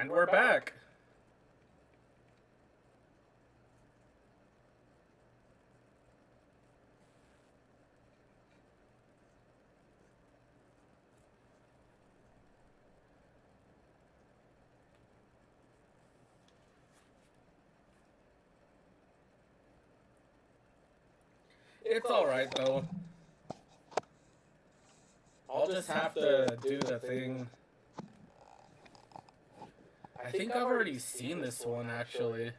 And we're back. It's alright though. I'll just have to do the thing. I think I've already seen this one actually.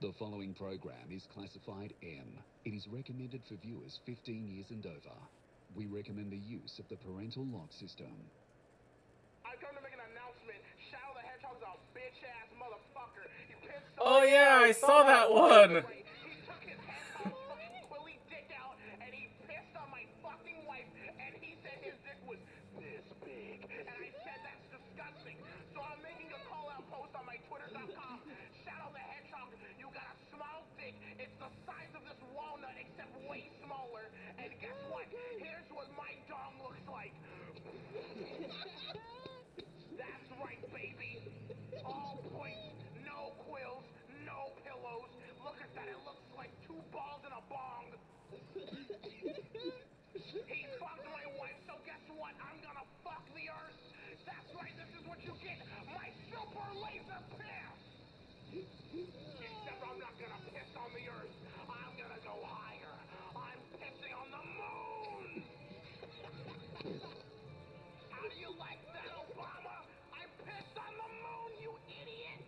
The following program is classified M. It is recommended for viewers 15 years and over. We recommend the use of the parental lock system. I've come to make an announcement. Shadow the Hedgehog's a bitch-ass motherfucker. He pissed Oh yeah, I saw that one. He took his hedgehog fucking quilly dick out and he pissed on my fucking wife and he said his dick was this big. And I said that's disgusting. So I'm making a call-out post on my twitter.com. Shadow the Hedgehog, you got a small dick. It's the size of this walnut except way smaller. And guess what? Here's what my dong looks like. That's right, baby. All points, no quills, no pillows. Look at that, it looks like two balls in a bong. He fucked my wife, so guess what? I'm gonna fuck the earth. That's right, this is what you get. My super laser piss. Except I'm not gonna piss on the earth. I'm gonna go higher. I'm pissing on the moon. How do you like that, Obama? I pissed on the moon, you idiot!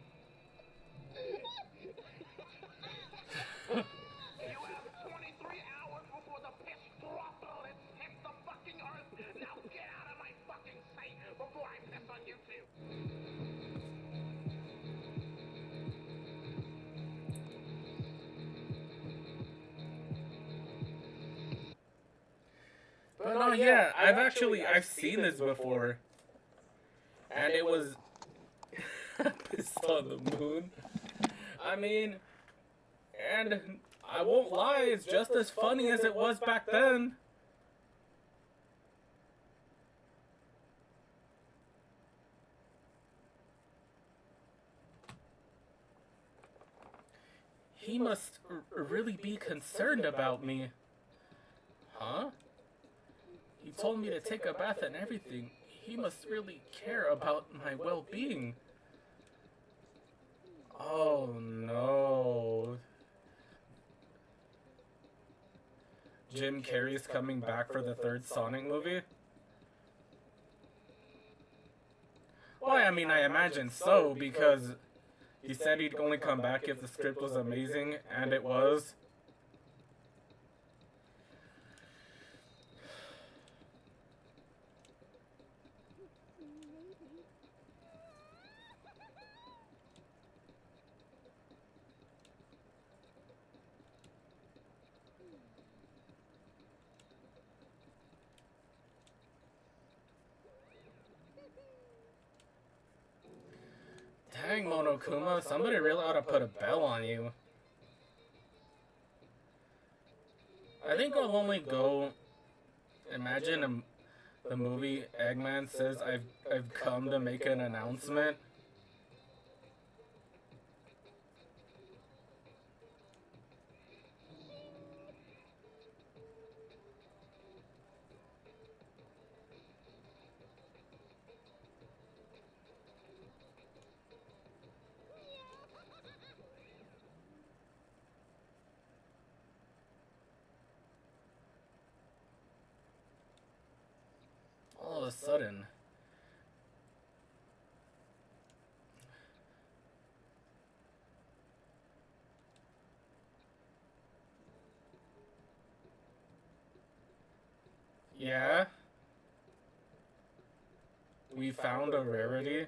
You have 23 hours before the piss drop on it hits the fucking earth. Now get out of my fucking sight before I piss on you too. But no, yeah, I've seen this before. And it was pissed on the moon. I mean, and I won't lie, it's just as funny as it was back then. He must really be concerned about me. Huh? He told me to take a bath and everything. He must really care about my well-being. Oh no. Jim Carrey's coming back for the third Sonic movie? Well, I mean, I imagine so, because he said he'd only come back if the script was amazing, and it was. Dang, Monokuma, somebody really ought to put a bell on you. I think I'll only go. Imagine the movie Eggman says I've come to make an announcement. All of a sudden. Yeah? We found a rarity.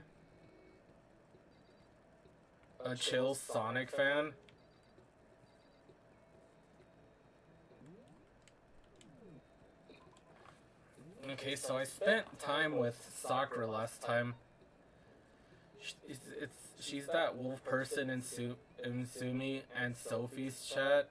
A chill Sonic fan. Okay, so I spent time with Sakura last time. She's that wolf person in Sumi and Sophie's chat.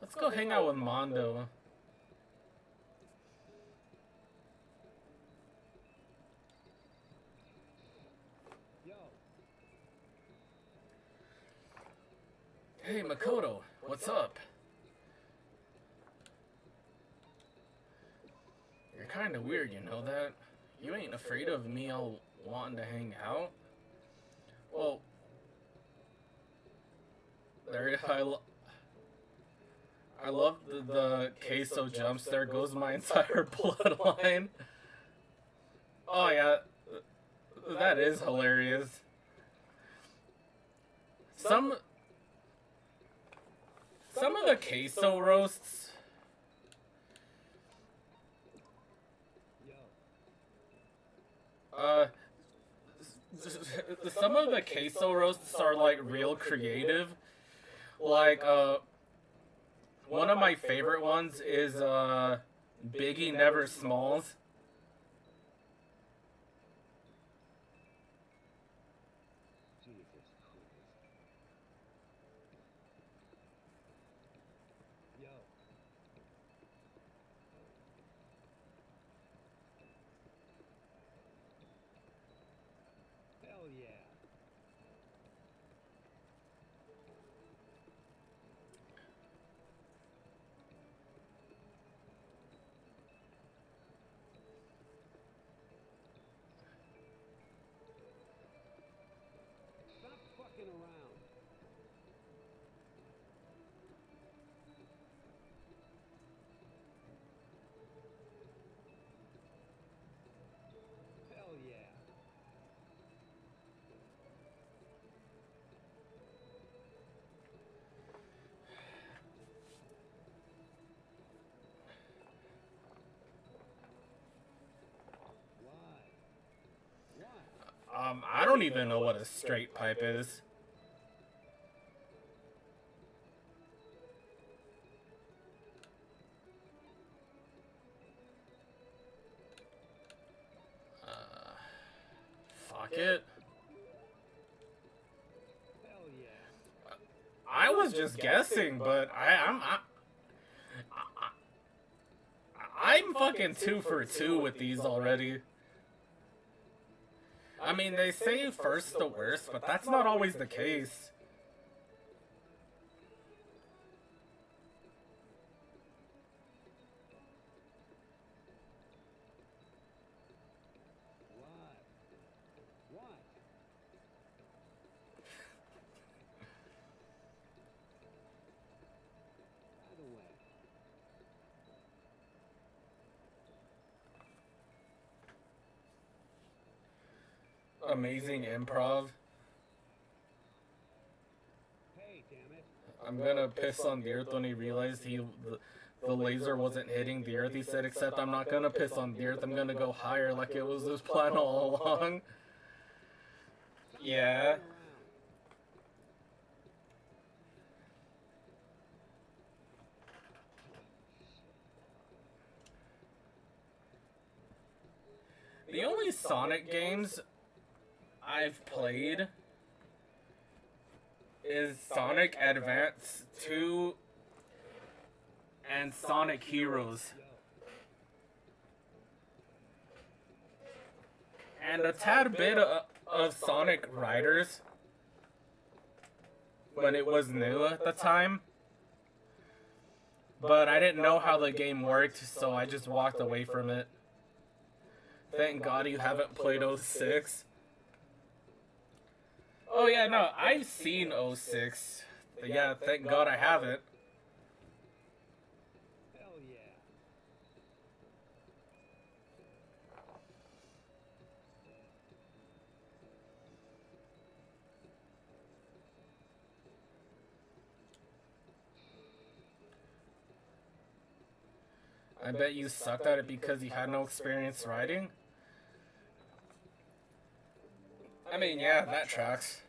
Let's go hang out with Mondo. Hey, Makoto, what's up? You're kind of weird, you know that? You ain't afraid of me all wanting to hang out? Well, I love the queso jumps. There goes my entire bloodline. Oh yeah, that is hilarious. Some of the queso roasts. Some of the queso roasts are like real creative. Like one of my favorite ones is Biggie Never Smalls. I don't even know what a straight pipe is. Fuck it. I was just guessing, but I'm fucking 2 for 2 with these already. I mean, they say first the worst, but that's not always the case. Amazing improv. I'm gonna piss on the earth when he realized the laser wasn't hitting the earth. He said, except I'm not gonna piss on the earth, I'm gonna go higher like it was his plan all along. Yeah. The only Sonic games I've played is Sonic Advance 2 and Sonic Heroes. And a tad bit of Sonic Riders when it was new at the time. But I didn't know how the game worked, so I just walked away from it. Thank God you haven't played 06. Oh yeah, no, I've seen 06. Yeah, thank God I haven't. Hell yeah. I bet you sucked at it because you had no experience riding. I mean, yeah, that tracks.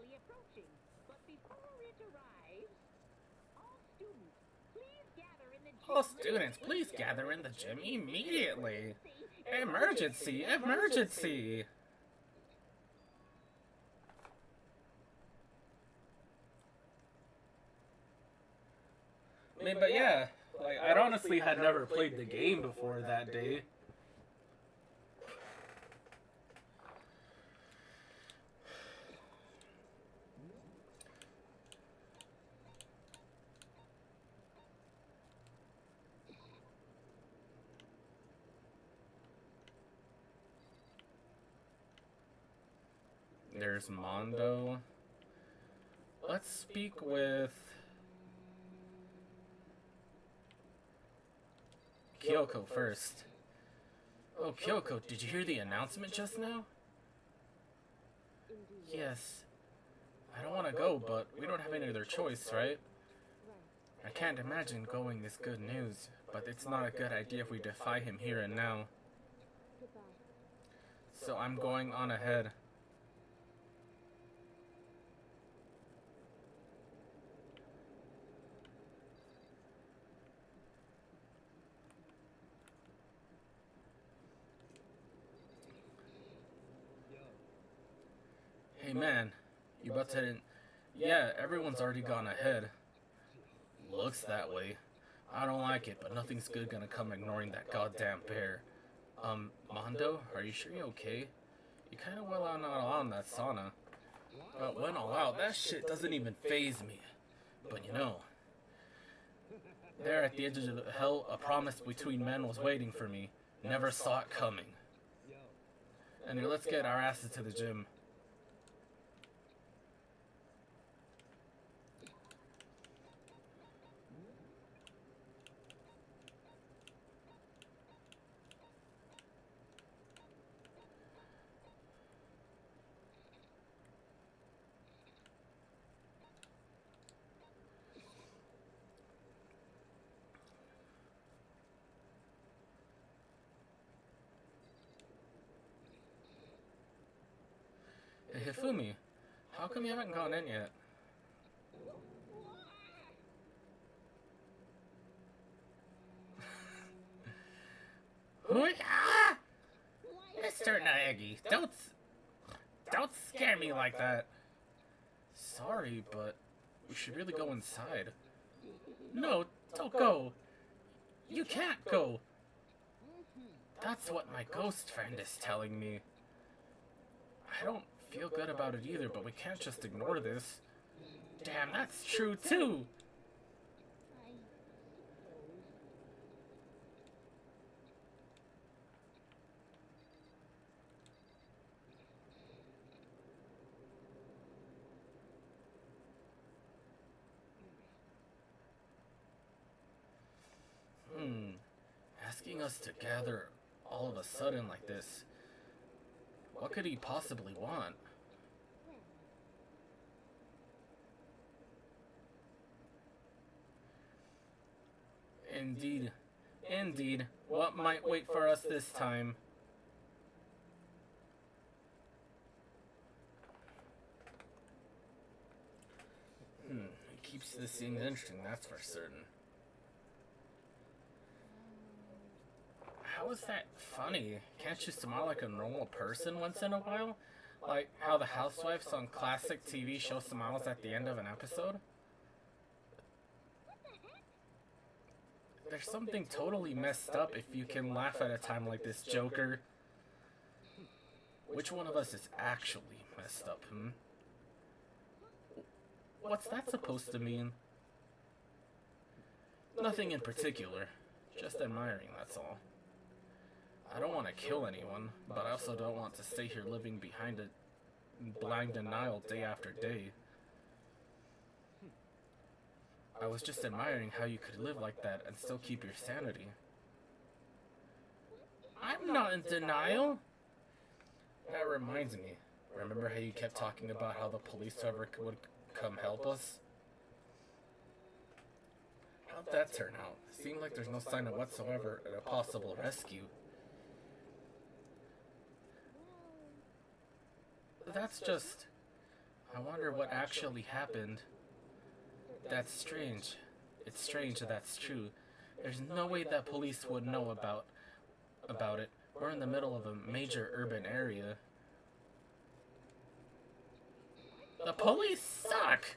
quickly approaching. But before it arrives, all students, please gather in the gym. All students, please gather in the gym immediately. Emergency! Emergency! I mean, but yeah, like, I honestly had never played the game before that day. There's Mondo. Let's speak with Kyoko first. Oh, Kyoko, did you hear the announcement just now? Yes. I don't want to go, but we don't have any other choice, right? I can't imagine going this good news, but it's not a good idea if we defy him here and now. So I'm going on ahead. Hey man, you about to... Yeah, everyone's already gone ahead. Looks that way. I don't like it, but nothing's good gonna come ignoring that goddamn bear. Mondo, are you sure you're okay? You kinda went on that sauna. Went all out, that shit doesn't even faze me. But you know, there at the edge of the hell, a promise between men was waiting for me. Never saw it coming. Anyway, let's get our asses to the gym. Hey, Hifumi, how come you haven't gone in yet? Mr. Naegi, don't scare me like that. Sorry, but we should really go inside. No, don't go. You can't go. That's what my ghost friend is telling me. I don't feel good about it either, but we can't just ignore this. Damn, that's true too. Asking us to gather all of a sudden like this. What could he possibly want? Indeed. Indeed. What might wait for us this time? It keeps this scene interesting, that's for certain. How is that funny? Can't you smile like a normal person once in a while? Like how the housewives on classic TV show smiles at the end of an episode? There's something totally messed up if you can laugh at a time like this, Joker. Which one of us is actually messed up, What's that supposed to mean? Nothing in particular. Just admiring, that's all. I don't want to kill anyone, but I also don't want to stay here living behind a blind denial day after day. I was just admiring how you could live like that and still keep your sanity. I'm not in denial! That reminds me. Remember how you kept talking about how the police ever would come help us? How'd that turn out? Seemed like there's no sign of whatsoever of a possible rescue. That's just... I wonder what actually happened. That's strange. It's strange that's true. There's no way that police would know about it. We're in the middle of a major urban area. The police suck!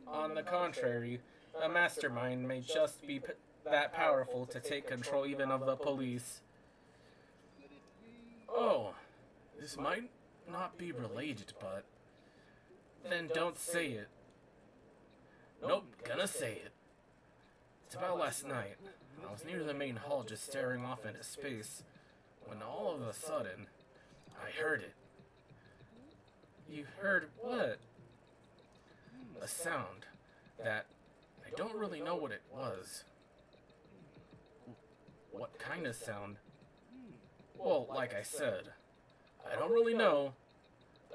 On the contrary, a mastermind may just be that powerful to take control even of the police. Oh, this might not be related, but... Then don't say it. Nope, gonna say it. It's about last night. I was near the main hall just staring off into space, when all of a sudden, I heard it. You heard what? A sound that I don't really know what it was. What kind of sound? Well, like I said, I don't really know,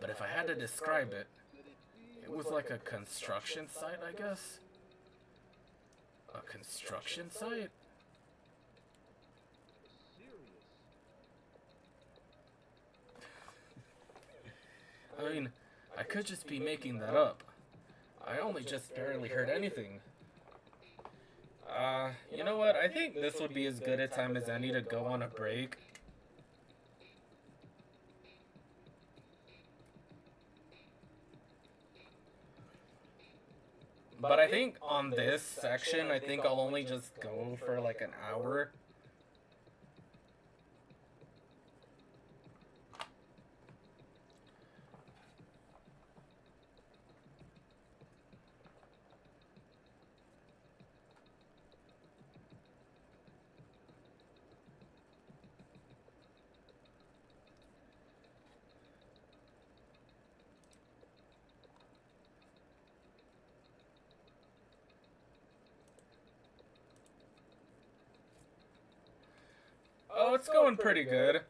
but if I had to describe it, it was like a construction site, I guess. A construction site? I mean, I could just be making that up. I only just barely heard anything. You know what? I think this would be as good a time as any to go on a break. But I think on this section, I think I'll only just go for like an hour. Oh, it's going pretty good.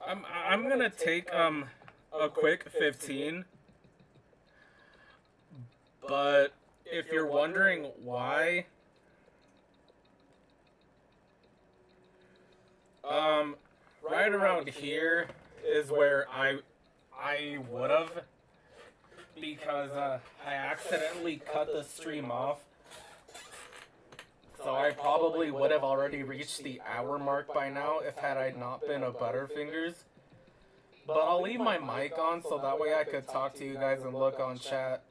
I'm gonna take a quick 15. But if you're wondering why, right around here is where I would have, because I accidentally cut the stream off. So I probably would have already reached the hour mark by now if had I not been a Butterfingers. But I'll leave my mic on so that way I could talk to you guys and look on chat.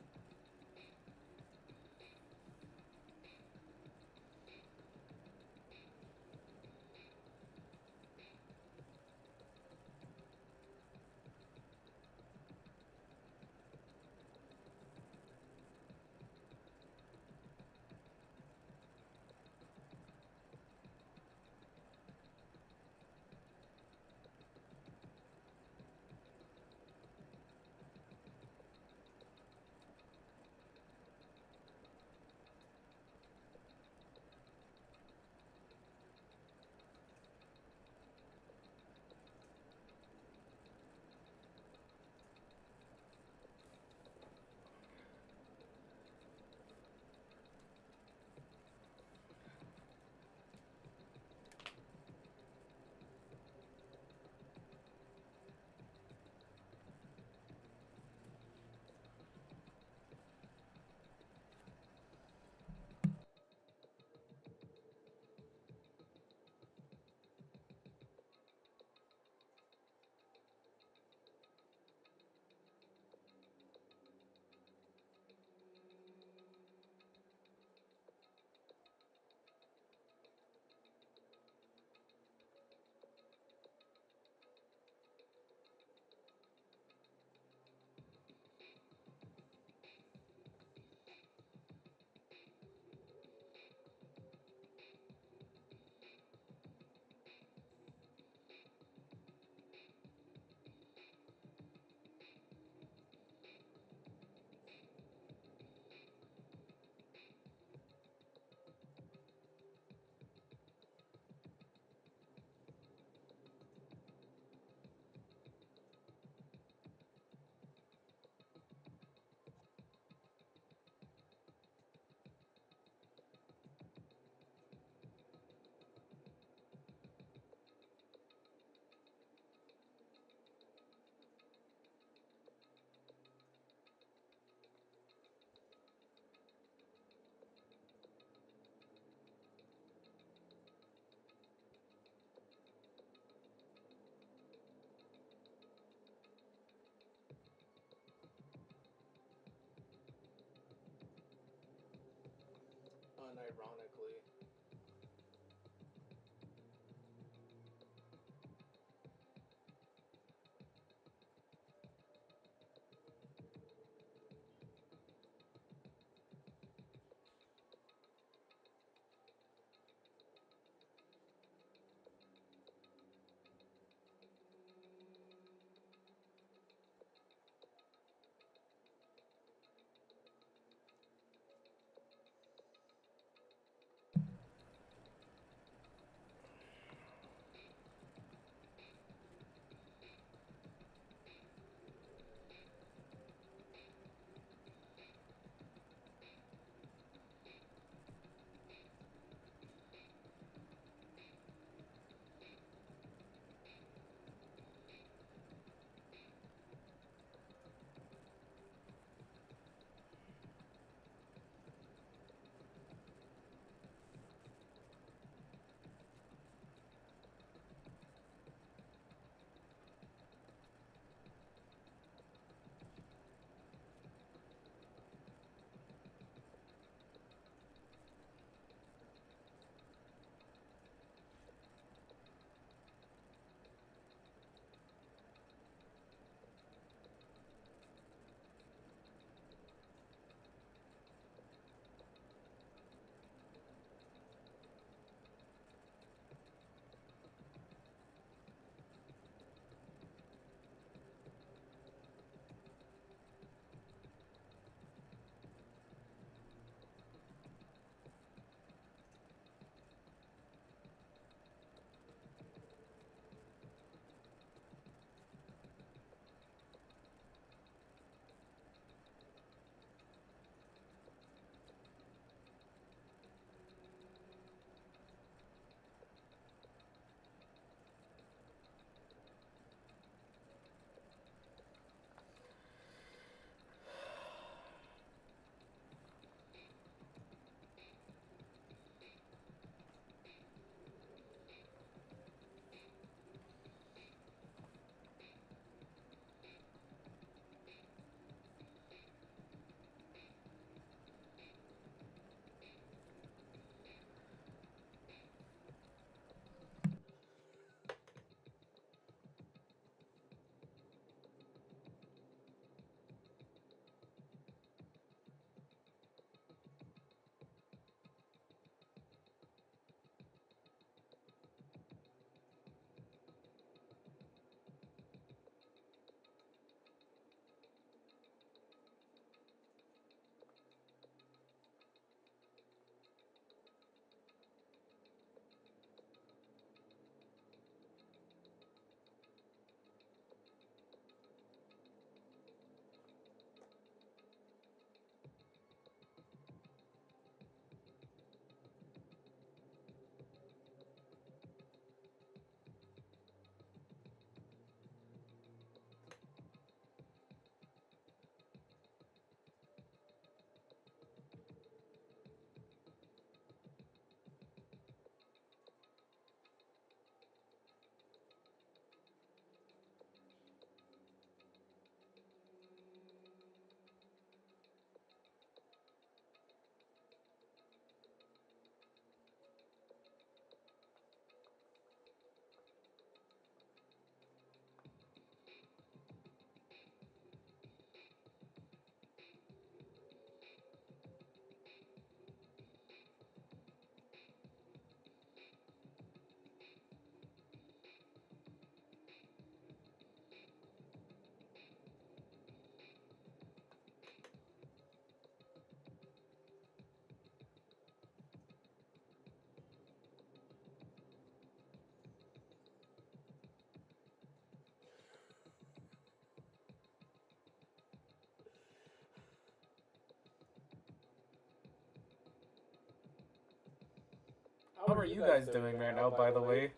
How are you guys doing right now, by the way?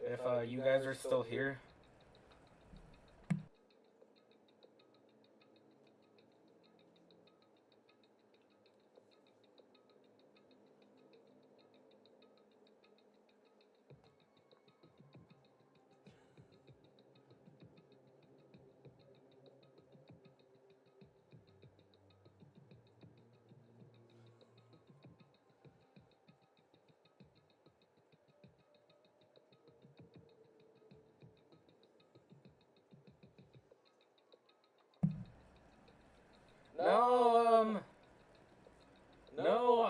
If you guys are still here. No,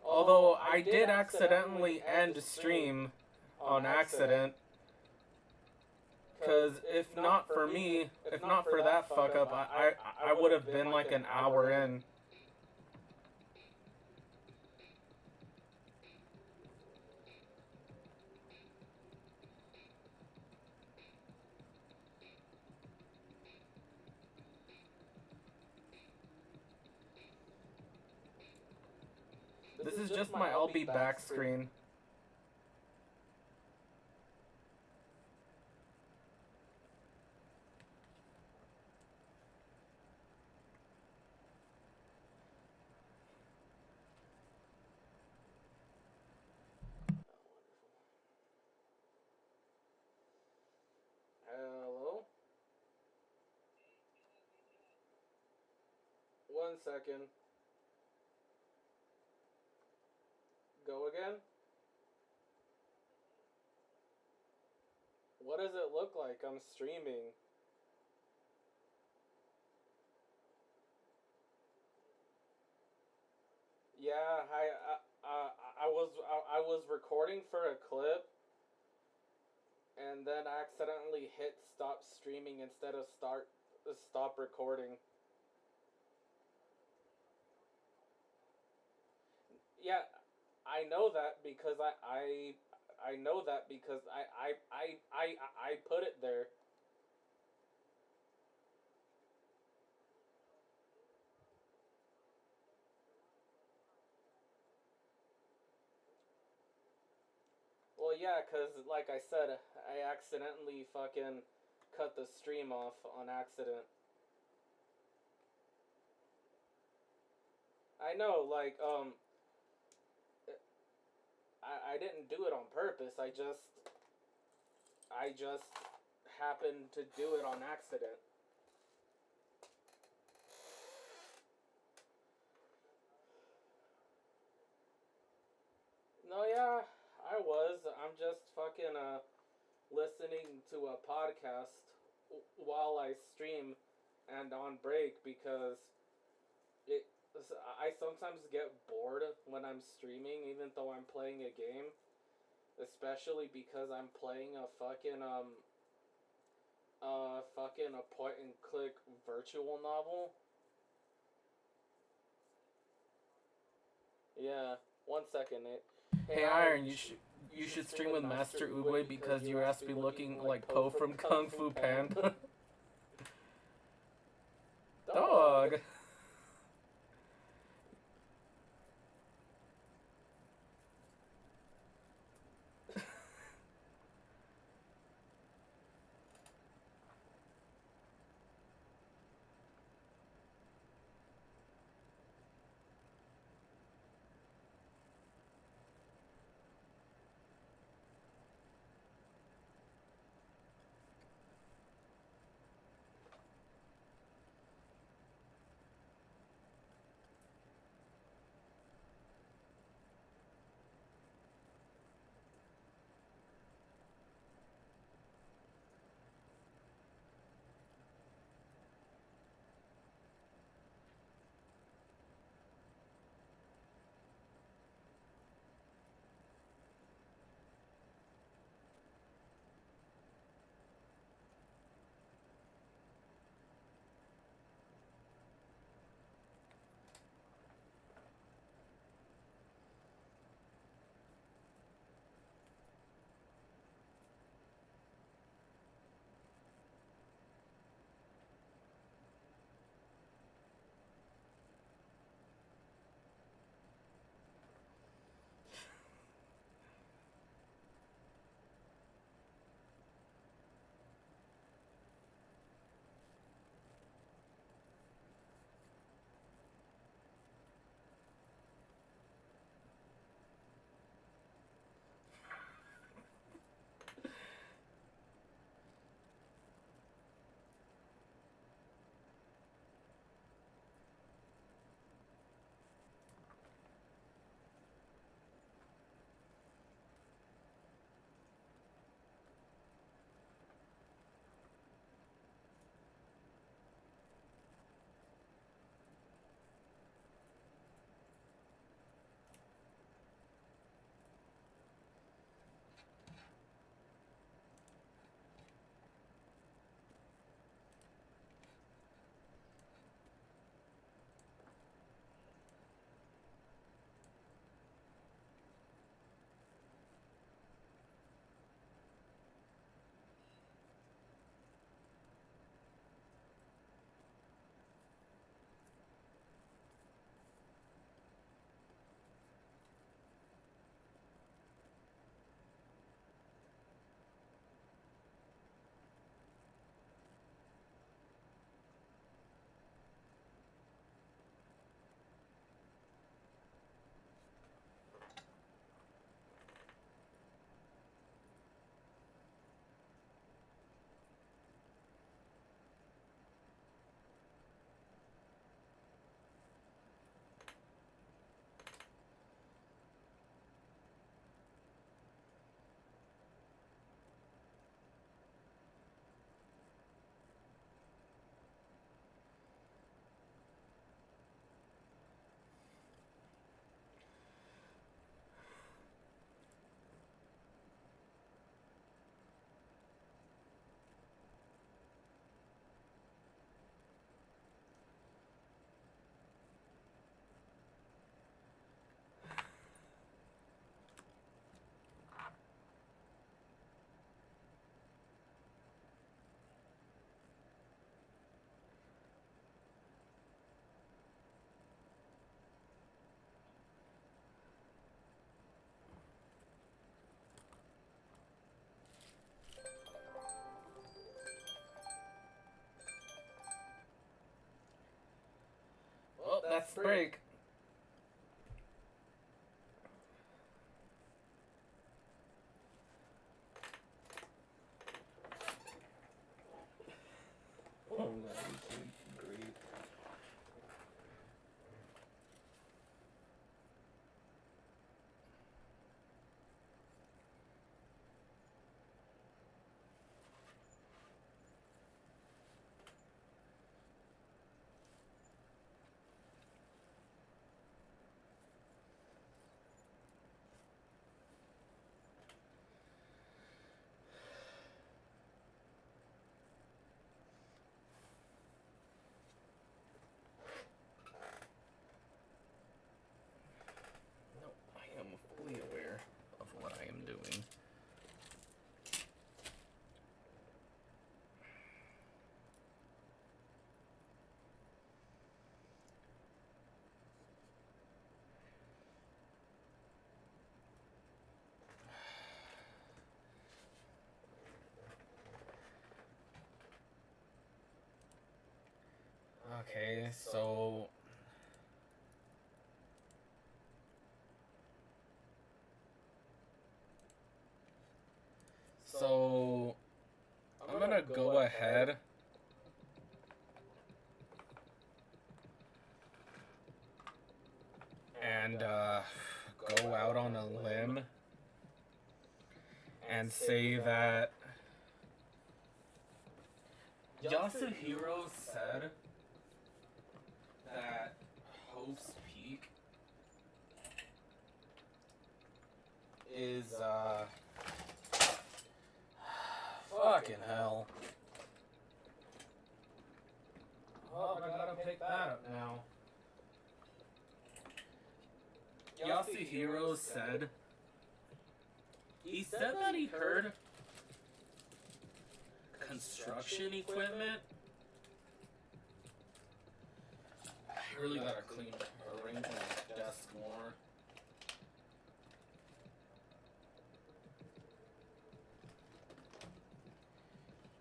although I did accidentally end stream on accident, because if not for me, if not for that fuck up, I would have been like an hour in. This is just my I'll be back screen. Hello? 1 second. Go again? What does it look like? I'm streaming. Yeah, I was recording for a clip, and then I accidentally hit stop streaming instead of stop recording. Yeah, I know that because I know that because I put it there. Well, yeah, cause like I said, I accidentally fucking cut the stream off on accident. I know, like I didn't do it on purpose. I just happened to do it on accident. No, yeah, I was. I'm just fucking listening to a podcast while I stream and on break because it I sometimes get bored when I'm streaming even though I'm playing a game, especially because I'm playing a fucking a point and click virtual novel. Yeah, 1 second, Nate. Hey Iron, you should stream with Master Oogway because your ass be looking like Po from Kung Fu Panda. Dog. let's break. Oh, that was great. No, I am fully aware of what I am doing. Okay, so I'm gonna go ahead and go out on a limb and say that Yasuhiro said that Hope's Peak is fucking hell. Oh, I gotta pick that up now. Yasuhiro said that he heard construction equipment. I really gotta arrange my desk more.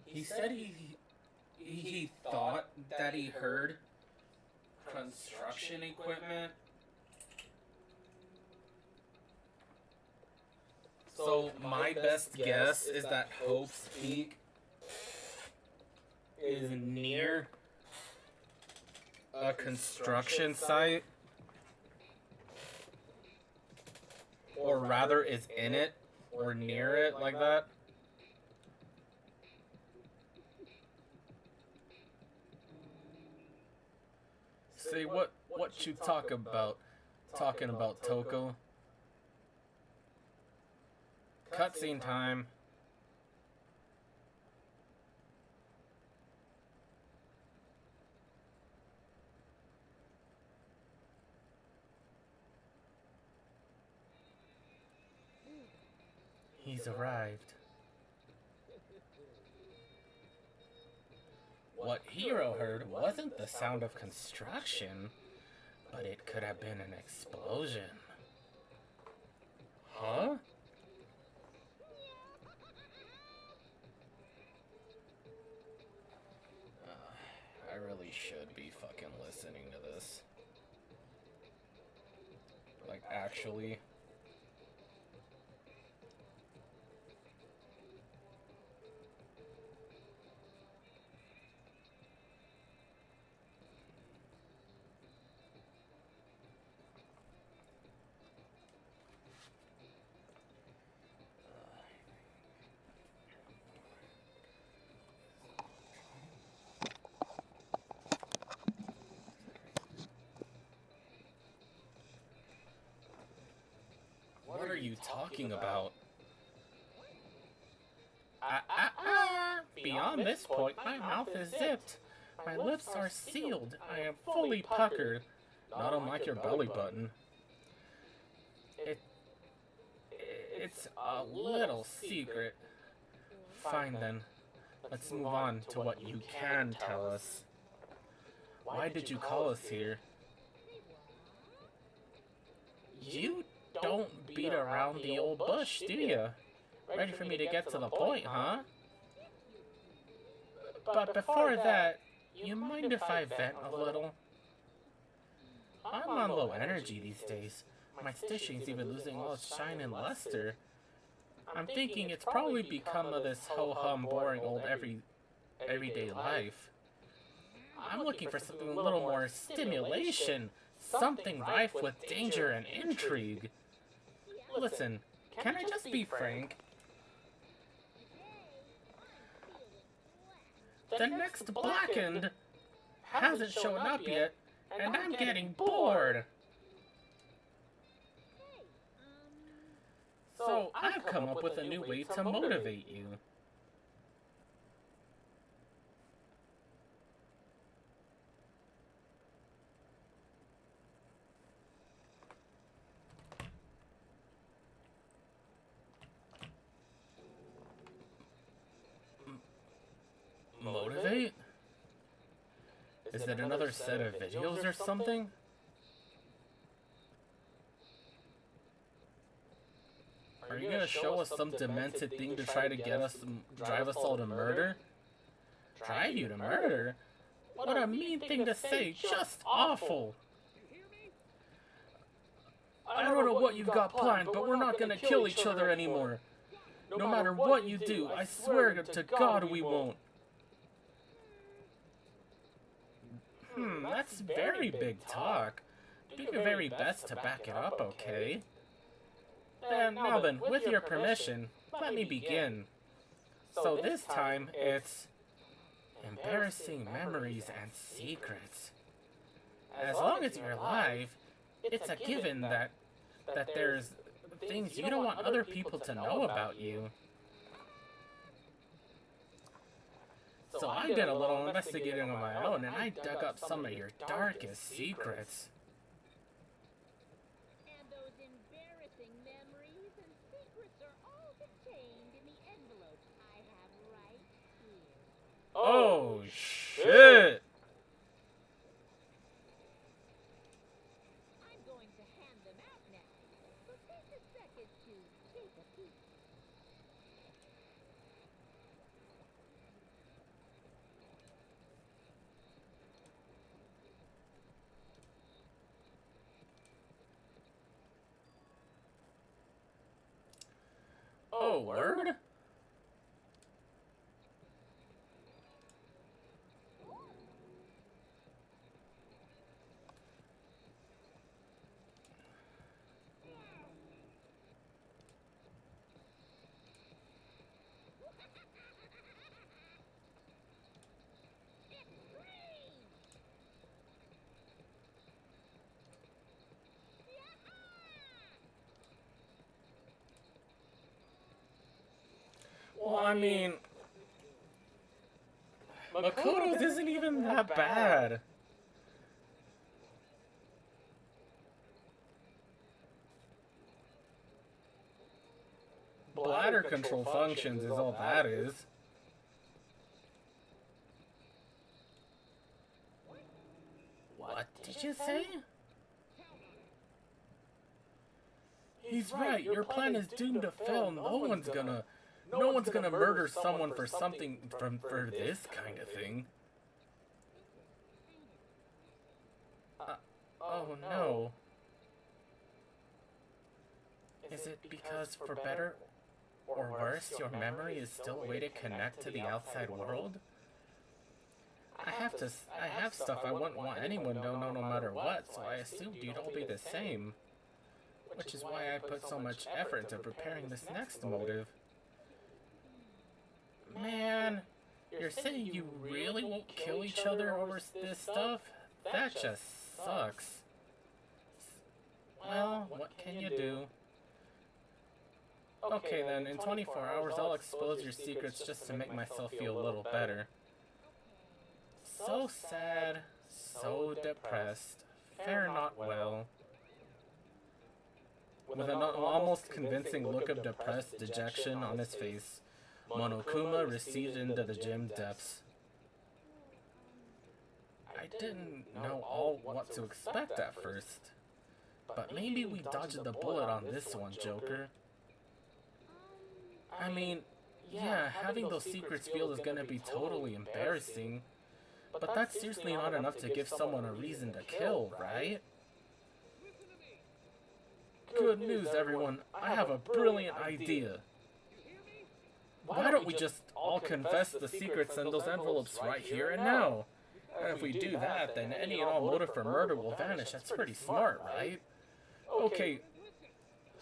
He said he thought that he heard construction equipment. So my best guess is that Hope's Peak is near a construction site, or rather is in it or near it, like that. Say what you talking about, Toko? Cutscene time. He's arrived. What Hiro heard wasn't the sound of construction, but it could have been an explosion. Huh? I really should be fucking listening to this. Like, actually. What are you talking about? Beyond this point, my mouth is zipped. My lips are sealed. I am fully puckered. Not unlike your belly button. It's a little secret. Fine then. Let's move on to what you can tell us. Why did you call us here? You don't beat around the old bush, do you? Ready for me to get to the point, huh? But before that, you mind if I vent a little? I'm on low energy these days. My station's even losing all its shine and luster. I'm thinking it's probably become of this ho-hum boring old everyday life. I'm looking for something a little more stimulation, something rife with danger and intrigue. Listen, can I just be frank? The next Blackened hasn't shown up yet, and I'm getting bored. So I've come up with a new way to motivate you. Motivate? Is it another set of videos or something? Are you gonna show us some demented thing to try to get us, drive us all to murder? Drive you to murder? What a mean thing to say, just awful! I don't know what you've got planned, but we're not gonna kill each other anymore. No matter what you do, I swear to God we won't. That's very big talk. Do your very best to back it up, okay? Now then, with your permission, let me begin. So this time, it's embarrassing memories and secrets. As long as you're alive, it's a given that there's things you don't want other people to know about you. So I did a little investigating on my own, and I dug up some of your darkest secrets. And those embarrassing memories and secrets are all contained in the envelope I have right here. Oh, shit! I'm going to hand them out now, so take a second to take a peek. Oh, word? Well, I mean, Makoto's isn't even that bad. Bladder control functions is all that is. What did you say? He's right, your plan is doomed to fail. No one's gonna murder someone for something for this kind of thing. Oh no. Is it because for better or worse, your memory is still a way to connect to the outside world? I have stuff I wouldn't want anyone to know no matter what, so I assumed you'd all be the same. Which is why I put so much effort into preparing this next motive. Man, you're saying you really won't kill each other over this stuff? That just sucks. Well, what can you do? Okay then, in 24 hours I'll expose your secrets just to make myself feel a little better. So sad, so depressed, fare not well. With an almost convincing look of depressed dejection on his face, Monokuma receded into the gym depths. I didn't know what to expect at first, but maybe we dodged the bullet on this one, Joker. I mean, yeah, having those secrets feel is gonna be totally embarrassing, but that's seriously not enough to give someone a reason to kill, right? Good news, everyone. I have a brilliant idea. Why don't we just all confess the secrets in those envelopes right here and now? And if we do that, then any and all motive for murder will vanish. That's pretty smart, right? Okay,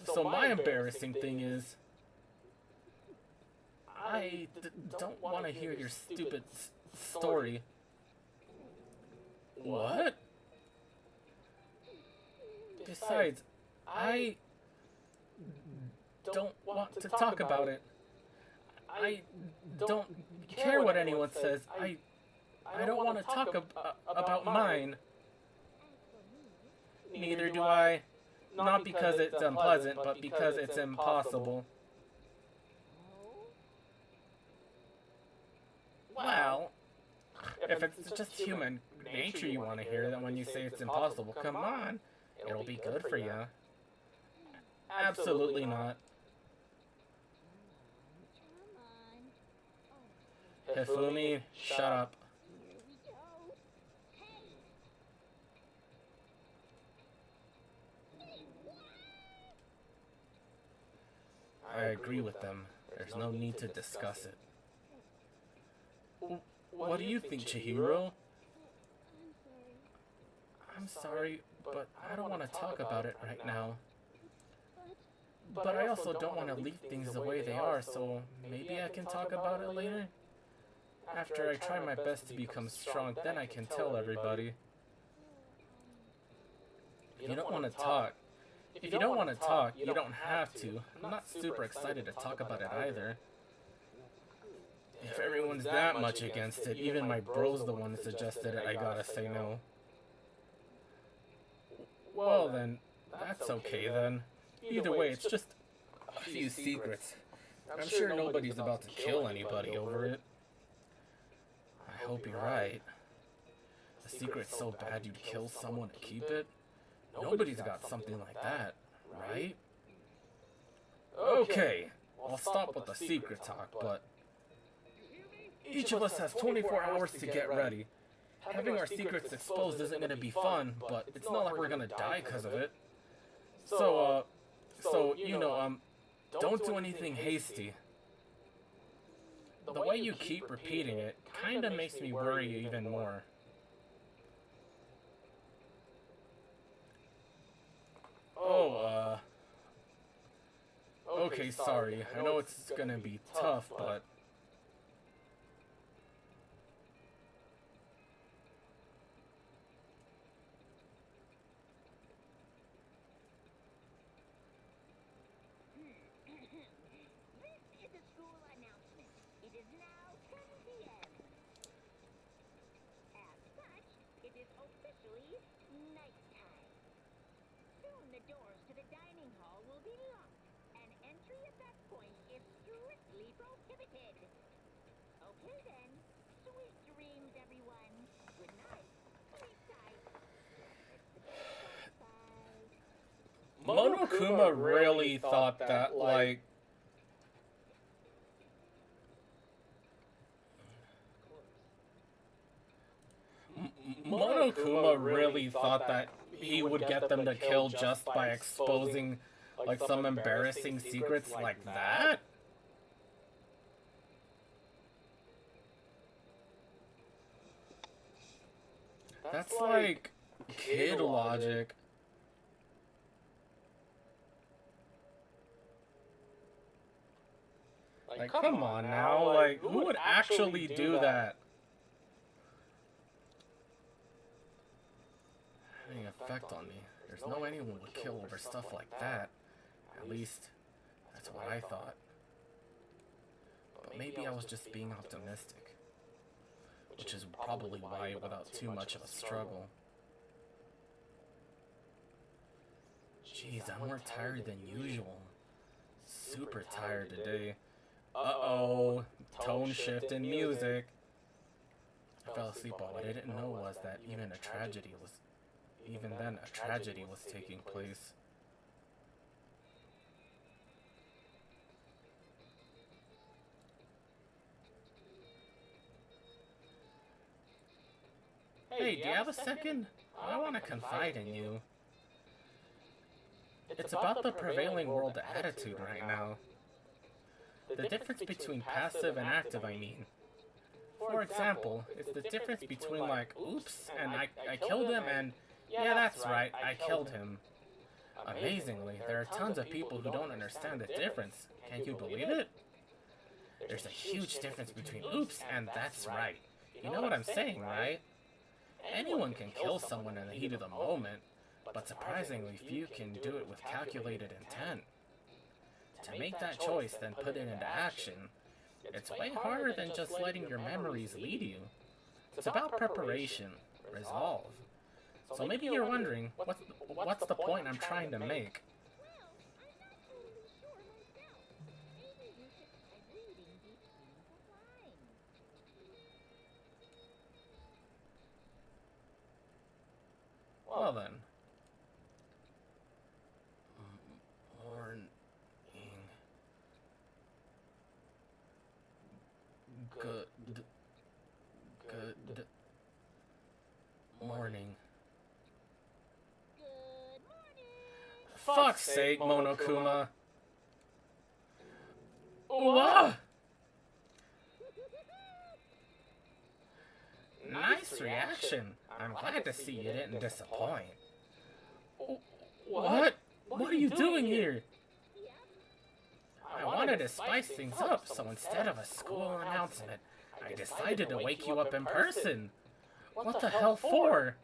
so my embarrassing thing is, I don't want to hear your stupid story. What? Besides, I don't want to talk about it. I don't care what anyone says. I don't want to talk about mine. Neither do I. Not because it's unpleasant, but because it's impossible. Well, if it's just human nature you want to hear, then when you say it's impossible, come on. It'll be good for you. Absolutely not. Come on. Hifumi, shut up. Here we go. Hey! I agree with them. There's no need to discuss it. What do you think, Chihiro? I'm sorry, but I don't want to talk about it right now. But I also don't want to leave things the way they are, so maybe I can talk about it later? After I try my best to become strong, then I can tell everybody. If you don't want to talk, you don't have to. I'm not super excited to talk about it either. If everyone's that much against it, even my bro's the one that suggested it, I gotta say no. Well then, that's okay then. Either way, it's just a few secrets. I'm sure nobody's about to kill anybody over it. I hope you're right. A secret's so bad you'd kill someone to keep it? Nobody's got something like that, right? Okay, I'll stop with the secret talk, but each of us has 24 hours to get ready. Having our secrets exposed isn't going to be fun, but it's not like we're going to die because of it. So, don't do anything hasty. The way you keep repeating it kind of makes me worry even more. Okay, sorry. I know it's going to be tough, but This is a school announcement. It is now 10 p.m. As such, it is officially nighttime. Soon the doors to the dining hall will be locked, and entry at that point is strictly prohibited. Okay then, sweet dreams, everyone. Good night. Sleep tight. Bye. Monokuma really thought that, like, Monokuma really thought that he would get them to kill just by exposing, like, some embarrassing secrets like that? That's like kid logic. Like, come on now, like, who would actually do that? Having an effect on me. There's no anyone would kill over stuff like that. At least, that's what I thought. But maybe I was just being optimistic. Which is probably why without too much of a struggle. Jeez, I'm more tired than usual. Super tired today. Uh-oh, tone shift in music. I fell asleep, but what I didn't know was that even then, a tragedy was taking place. Hey, do you have a second? I want to confide in you. It's about the prevailing world attitude right now. The difference between passive and active, I mean. For example, it's the difference between like, oops, and I killed him, and yeah, that's right, I killed him. Amazingly, there are tons of people who don't understand the difference. Can you believe it? There's a huge difference between oops and that's right. You know what I'm saying, right? Anyone can kill someone in the heat of the moment, but surprisingly few can do it with calculated intent. To make that choice, then put it into action, it's way harder than just letting your memories lead you. It's about preparation, resolve. So maybe you're wondering, what's the point I'm trying to make? Well, I'm not totally sure myself. Maybe you should try reading deep into the line. Well then. Morning. Good morning. Good morning. Fuck's sake, Monokuma. What? Nice reaction. I'm glad to see you didn't disappoint. What? What are you doing here? I wanted to spice things up, so instead of a school announcement, I decided to wake you up in person. What the hell for?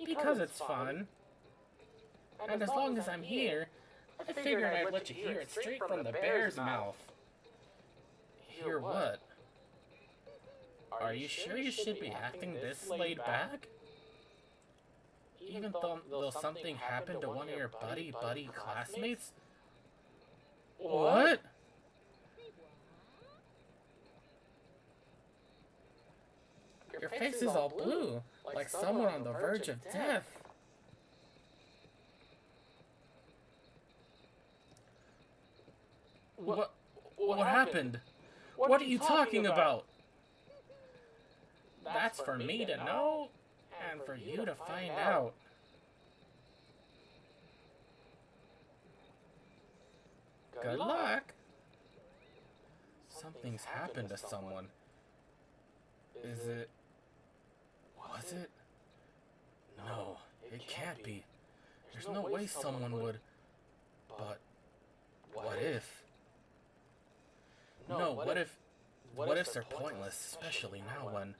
Because it's fun. And as long as I'm here, I figured I'd let you hear it straight from the bear's mouth. Hear what? Are you sure you should be acting this laid back? Even though something happened to one of your buddy classmates? What? Your face is all blue, like someone on the verge of death. What happened? What are you talking about? That's for me to know, and for you to find out. Good luck. Something's happened to someone. Is it? Was it? No, it can't be. There's no way someone would. But what if? No, what ifs are pointless, especially now when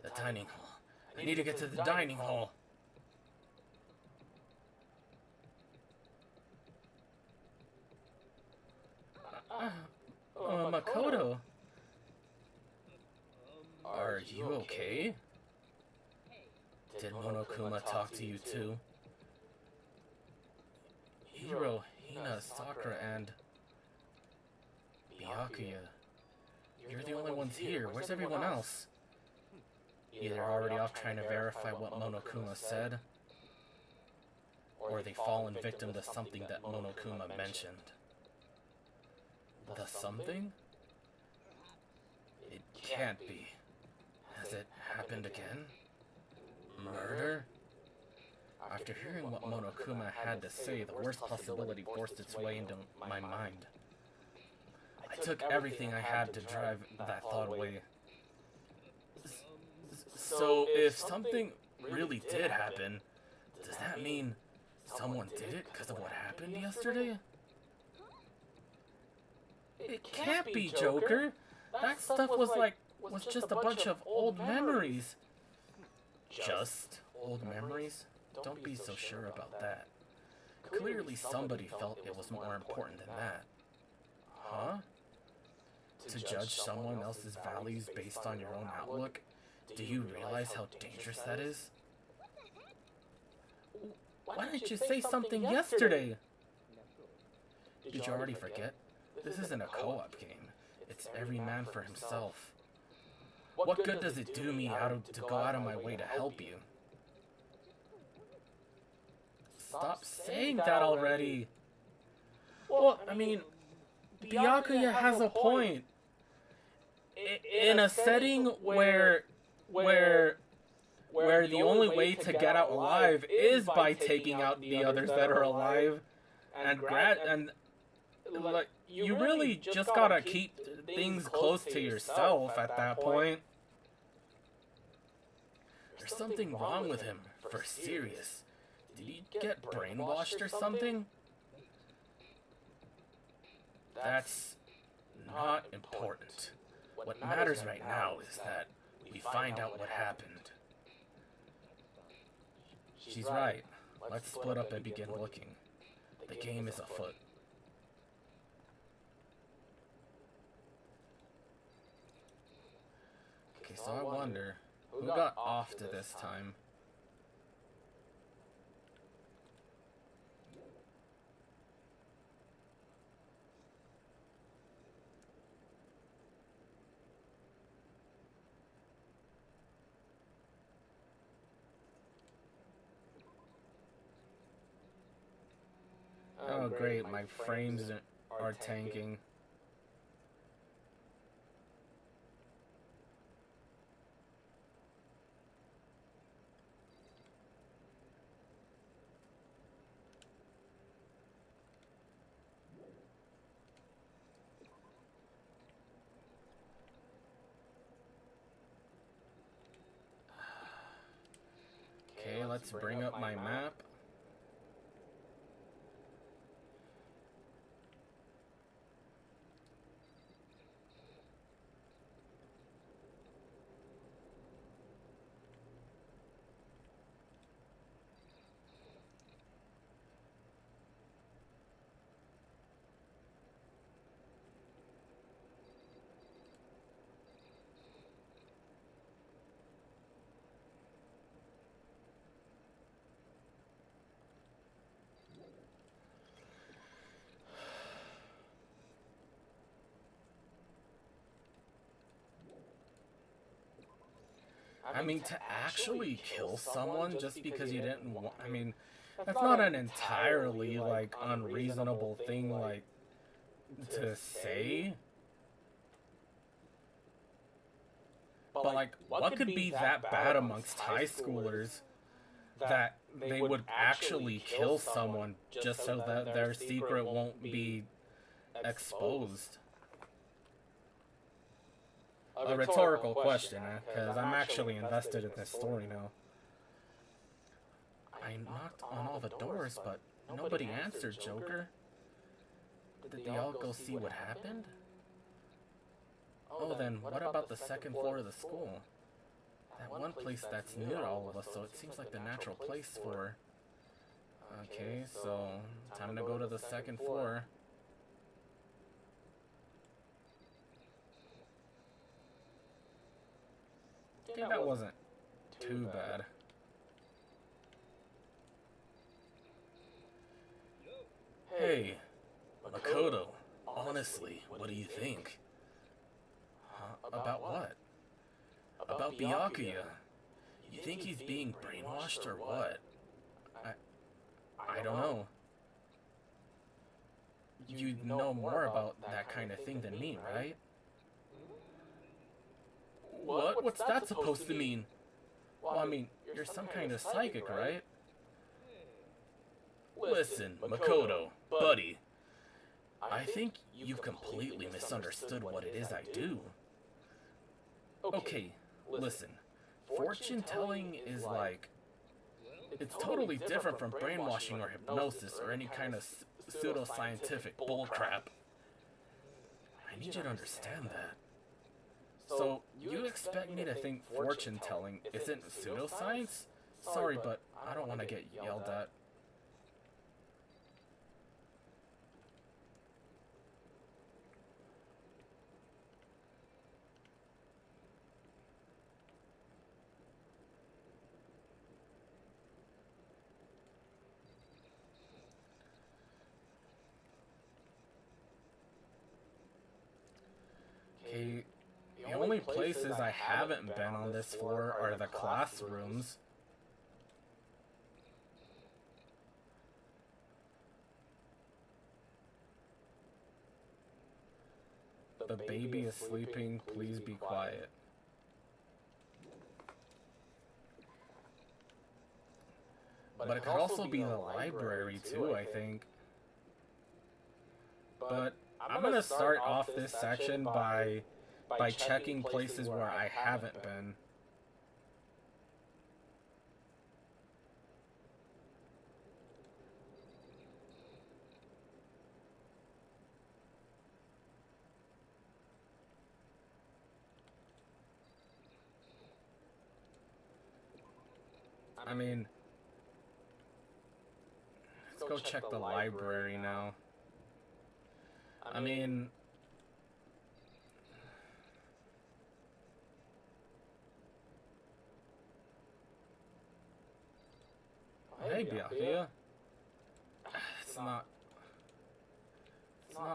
the dining hall. I need to get to the dining hall. Makoto. Are you okay? Did Monokuma talk to you too? Hiro, Hina, Sakura, and Byakuya. You're the only ones here. Where's everyone else? Either already off trying to verify what Monokuma said, or they've fallen victim to something that Monokuma mentioned. The something? It can't be. Has it happened again? Murder? After hearing what Monokuma had to say, the worst possibility forced its way into my mind. I took everything I had to drive that thought away. So, if something really did happen, does that mean someone did it because of what happened yesterday? It can't be, Joker. That stuff was just a bunch of old memories. Just old memories? Don't be so sure about that. Clearly somebody felt it was more important than that. Huh? To judge someone else's values based on your own outlook? Do you realize how dangerous that is? Why didn't you say something yesterday? Did you already forget? This isn't a co-op game. It's every man for himself. What good does it do me to go out of my way to help you? Stop saying that already. Well, I mean, Byakuya has a point. In a setting where where the only way to get out alive is by taking out the others that are alive, and like you really just gotta keep things close to yourself at that point. There's something wrong with him, for serious. Did he get brainwashed or something? That's not important. What matters right now is that we find out what happened. She's right. Let's split up and begin looking. The game is afoot. Okay, so I wonder, who got off to this time? Oh great, my frames are tanking. Okay, let's bring up my map. I mean, to actually kill someone just because you didn't want, I mean, that's not an entirely, like, unreasonable thing, like, to say. But, like, what could be that bad amongst high schoolers that they would actually kill someone just so that their secret won't be exposed? A rhetorical question, because I'm actually invested in this story now. I knocked on all the doors, but nobody answered, Joker. Did they all go see what happened? Oh, then what about the second floor of the school? That one place that's new to all of us, so it seems like the natural place for... Okay, so time to go to the second floor. Okay, that wasn't too bad. Hey, Makoto, honestly, what do you think? About what? About Byakuya. You think he's being brainwashed or what? I don't know. You know more about that kind of thing than me, right? What? What's that supposed to mean? Well, I mean, you're some kind of psychic, right? Listen, Makoto, buddy. I think you've completely misunderstood what it is I do. Okay, listen. Fortune telling is like... It's totally different from brainwashing or hypnosis or any kind of pseudoscientific bullcrap. I need you to understand that. So, you expect me to think fortune telling isn't pseudoscience? Sorry, but I don't want to get yelled at. Okay, the only places I haven't been on this floor are the classrooms. The baby is sleeping, please be quiet. But it could also be the library too, I think. But I'm gonna start off this section by checking places where I haven't been. I mean, let's go check the library now. I mean, hey, Byakuya. It's not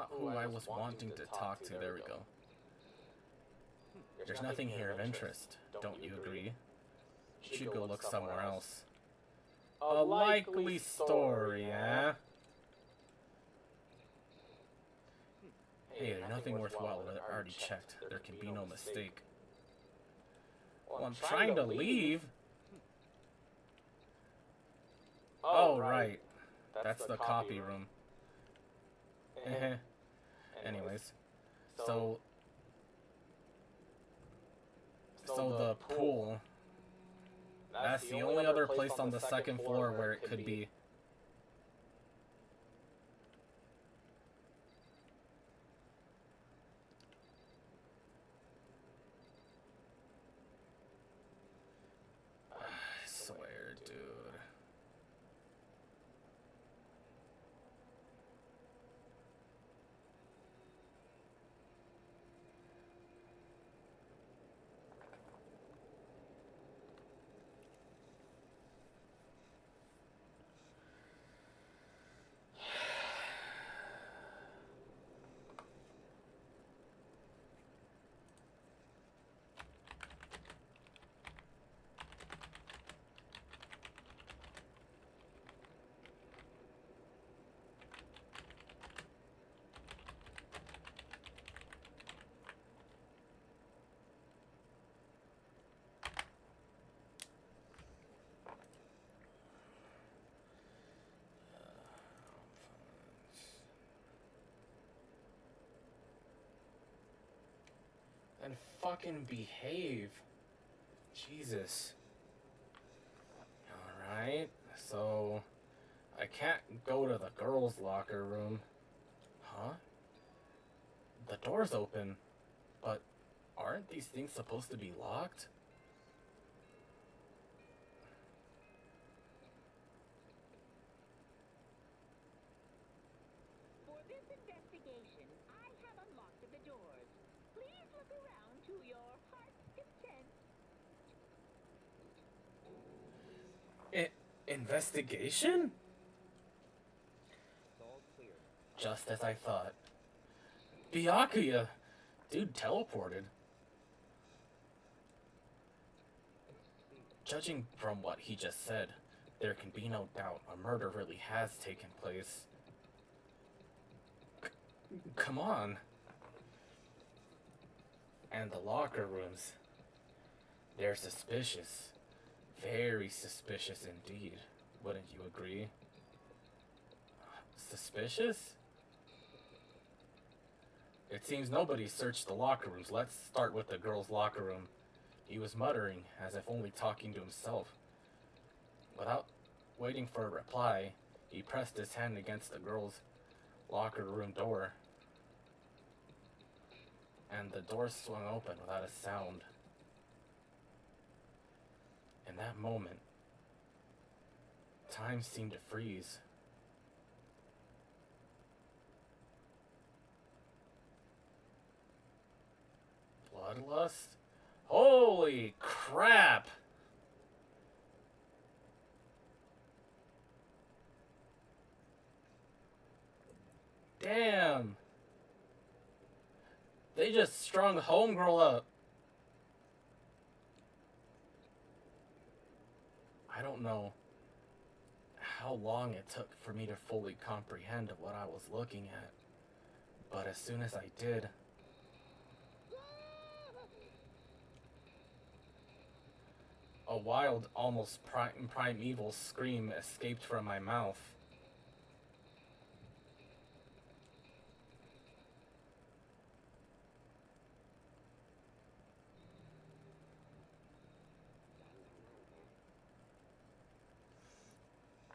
who I was wanting to talk to. There we go. There's nothing here of interest. Don't you agree? You should go look somewhere else. A likely story, eh? Hey, there's nothing worthwhile that I already checked. There can be no mistake. Well, I'm trying to leave. Oh, right. That's the copy room. Anyways, so the pool. That's the only other place on the second floor where it could be. I swear, dude. And fucking behave. Jesus. Alright, so I can't go to the girls' locker room. Huh? The door's open, but aren't these things supposed to be locked? For this investigation, I have unlocked the doors. Please look around to your heart's content. Investigation? Just as I thought. Byakuya! Dude teleported. Judging from what he just said, there can be no doubt a murder really has taken place. Come on. And the locker rooms. They're suspicious. Very suspicious indeed. Wouldn't you agree? Suspicious? It seems nobody searched the locker rooms. Let's start with the girl's locker room. He was muttering, as if only talking to himself. Without waiting for a reply, he pressed his hand against the girl's locker room door. And the door swung open without a sound. In that moment, time seemed to freeze. Bloodlust? Holy crap! Damn! They just strung homegirl up. I don't know how long it took for me to fully comprehend what I was looking at, but as soon as I did, A wild, almost primeval scream escaped from my mouth.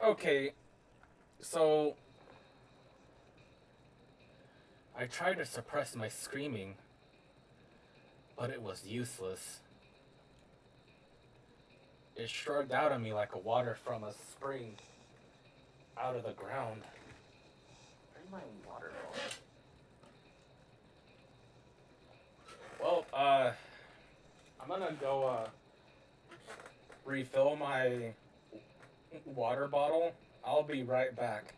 Okay, so I tried to suppress my screaming, but it was useless. It shrugged out at me like a water from a spring out of the ground. Where's my water bottle? Well, I'm gonna go refill my water bottle. I'll be right back.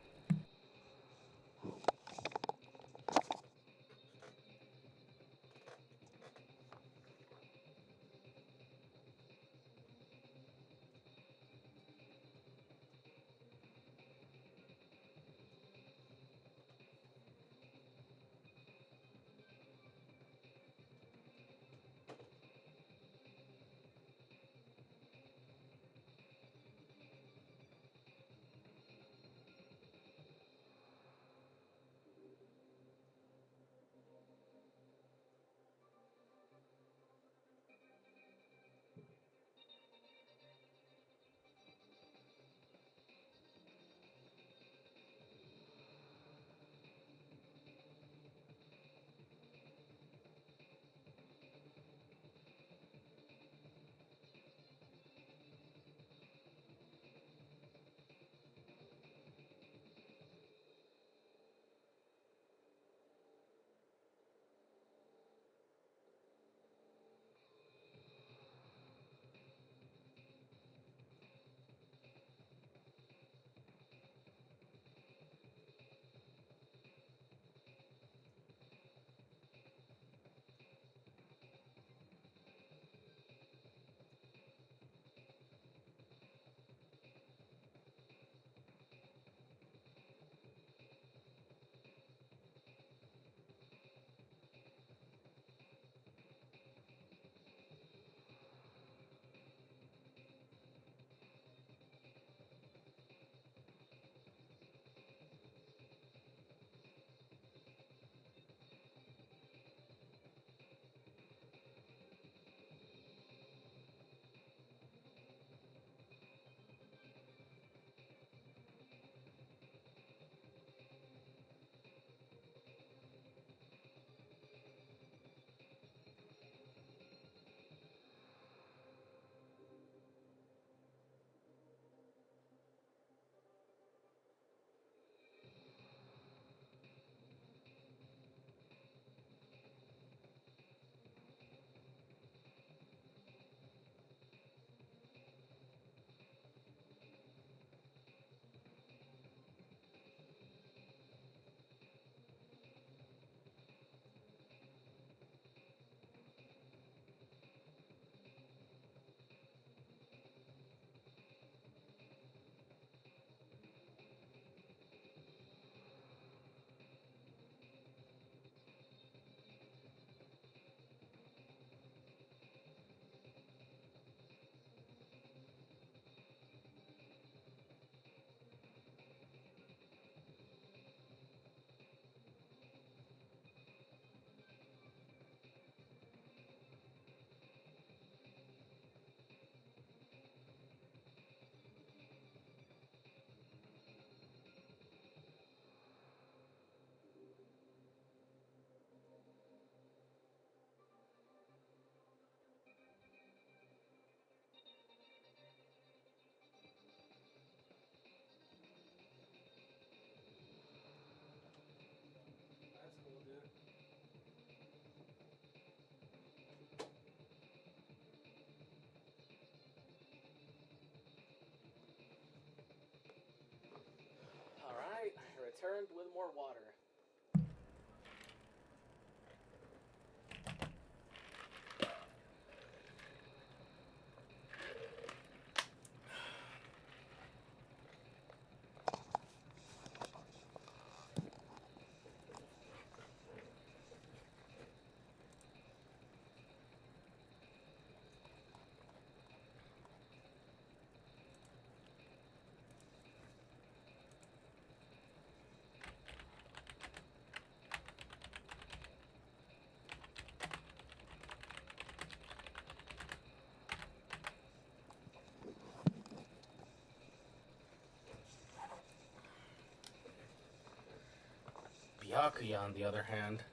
Byakuya, on the other hand,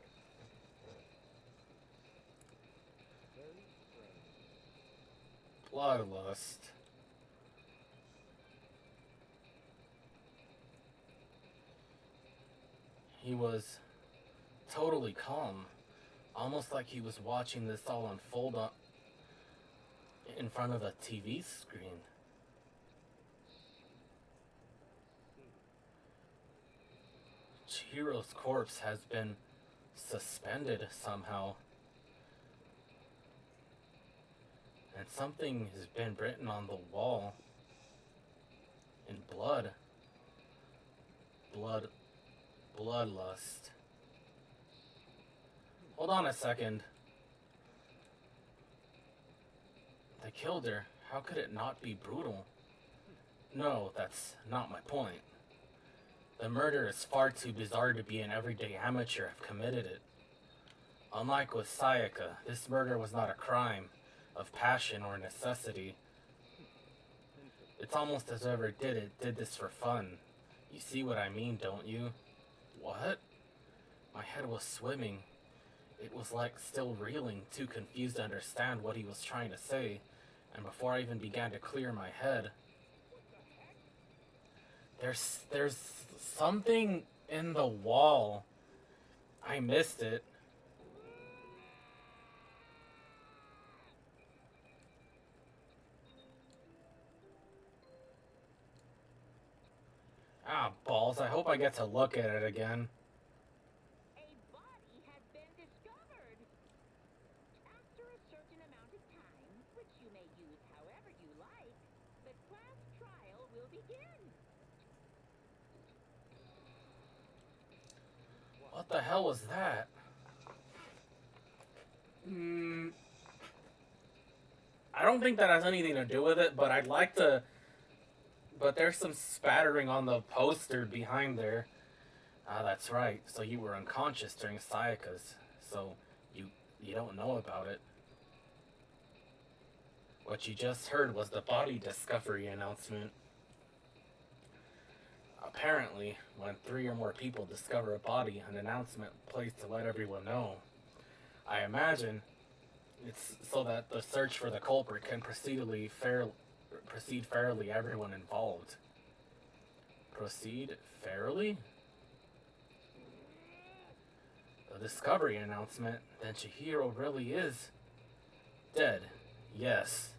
bloodlust. He was totally calm, almost like he was watching this all unfold in front of a TV screen. Chihiro's corpse has been suspended somehow. And something has been written on the wall in blood. Bloodlust. Hold on a second. They killed her. How could it not be brutal? No, that's not my point. The murder is far too bizarre to be an everyday amateur have committed it. Unlike with Sayaka, this murder was not a crime of passion or necessity. It's almost as whoever did this for fun. You see what I mean, don't you? What? My head was swimming. It was like still reeling, too confused to understand what he was trying to say, and before I even began to clear my head, there's something in the wall. I missed it. Ah, balls. I hope I get to look at it again. A body has been discovered. After a certain amount of time, which you may use however you like, the class trial will begin. What the hell was that? I don't think that has anything to do with it, but I'd like to... But there's some spattering on the poster behind there. Ah, that's right. So you were unconscious during Sayaka's. So you don't know about it. What you just heard was the body discovery announcement. Apparently, when 3 or more people discover a body, an announcement placed to let everyone know. I imagine it's so that the search for the culprit can proceed fairly, everyone involved. Proceed fairly? The discovery announcement, then Chihiro really is dead. Yes.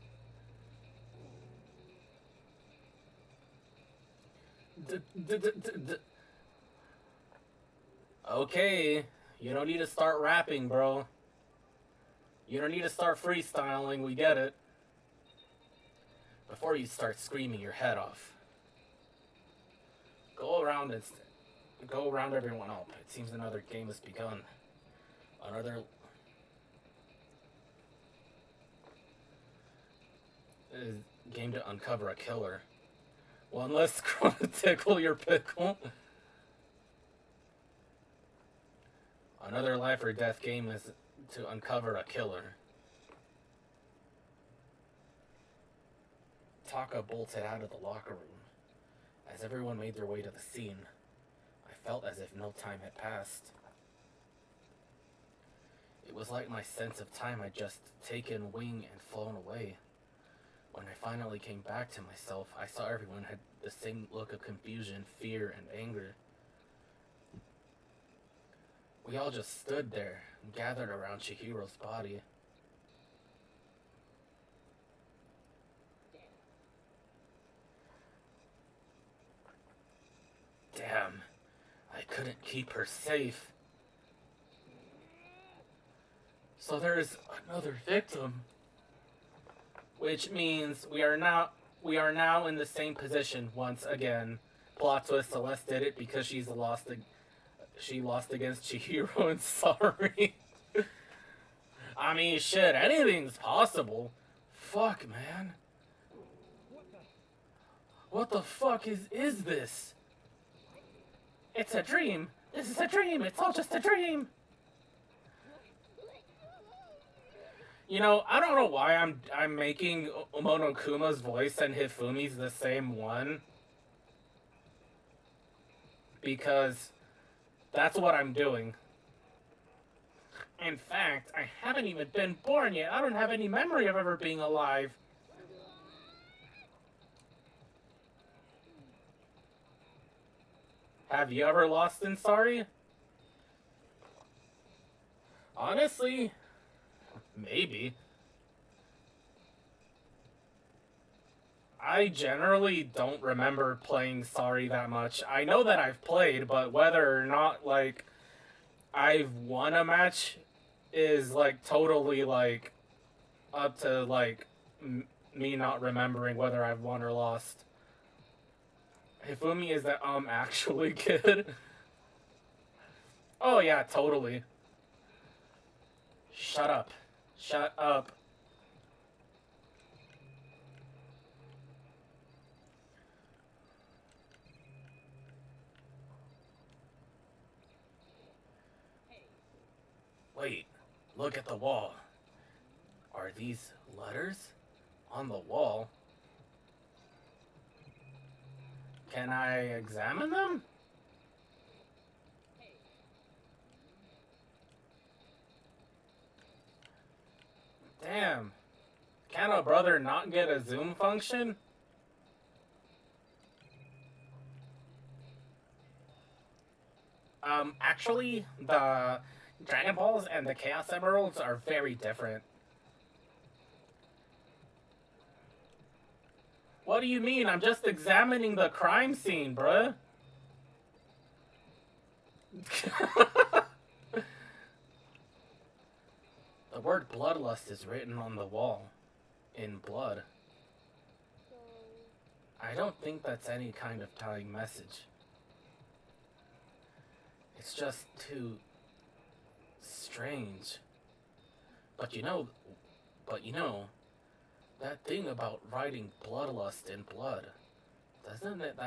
Okay, you don't need to start rapping, bro. You don't need to start freestyling, we get it. Before you start screaming your head off. Go around everyone up. It seems another game has begun. Another game to uncover a killer. One less scroll to tickle your pickle. Another life or death game is to uncover a killer. Taka bolted out of the locker room. As everyone made their way to the scene, I felt as if no time had passed. It was like my sense of time had just taken wing and flown away. When I finally came back to myself, I saw everyone had the same look of confusion, fear, and anger. We all just stood there, gathered around Chihiro's body. Damn, I couldn't keep her safe. So there's another victim. Which means we are now in the same position once again. Plot twist: Celeste did it because she lost against Chihiro, and sorry. I mean, shit, anything's possible. Fuck, man. What the fuck is this? It's a dream. This is a dream. It's all just a dream. You know, I don't know why I'm making Monokuma's voice and Hifumi's the same one. Because That's what I'm doing. In fact, I haven't even been born yet. I don't have any memory of ever being alive. Have you ever lost in Sorry? Honestly, maybe. I generally don't remember playing Sorry that much. I know that I've played, but whether or not, like, I've won a match is, like, totally, like, up to, like, me not remembering whether I've won or lost. Hifumi, is that, actually good? Oh, yeah, totally. Shut up. Shut up. Wait, look at the wall. Are these letters on the wall? Can I examine them? Damn. Can a brother not get a zoom function? Actually, the Dragon Balls and the Chaos Emeralds are very different. What do you mean? I'm just examining the crime scene, bruh. The word bloodlust is written on the wall. In blood. I don't think that's any kind of telling message. It's just too strange. But you know, that thing about writing bloodlust in blood, doesn't it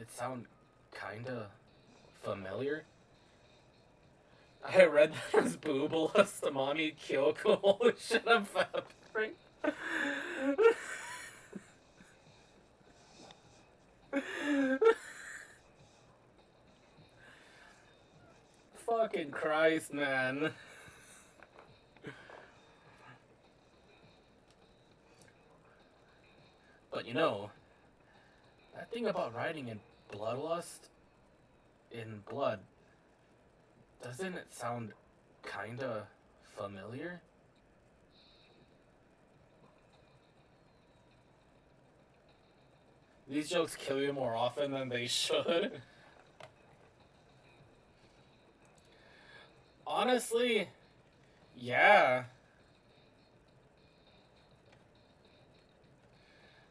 sound kinda familiar? I read that as Boobalust, Amami, Kyoko, holy shit, I'm fapping. Fucking Christ, man. But you know, that thing about writing in bloodlust, in blood, doesn't it sound kinda familiar? These jokes kill you more often than they should. Honestly, yeah.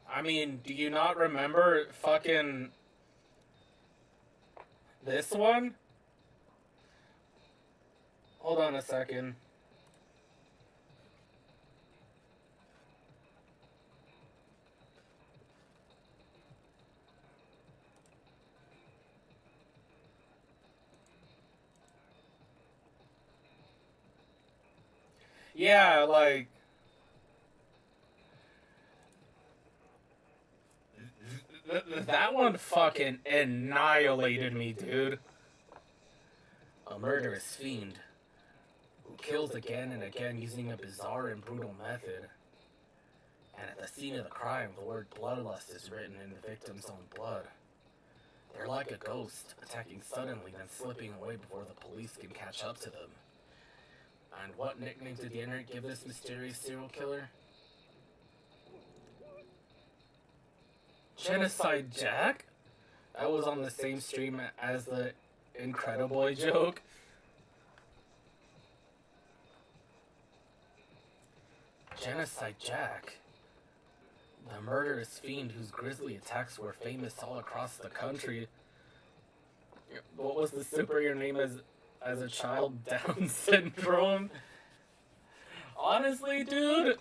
I mean, do you not remember fucking this one? Hold on a second. Yeah, like, that one fucking annihilated me, dude. A murderous fiend who kills again and again using a bizarre and brutal method. And at the scene of the crime, the word bloodlust is written in the victim's own blood. They're like a ghost, attacking suddenly, then slipping away before the police can catch up to them. And what nickname did the internet give this mysterious serial killer? Genocide Jack? That was on the same stream as the Incrediboy joke. Genocide Jack. The murderous fiend whose grisly attacks were famous all across the country. What was the superhero name as a child? Down syndrome? Honestly, dude,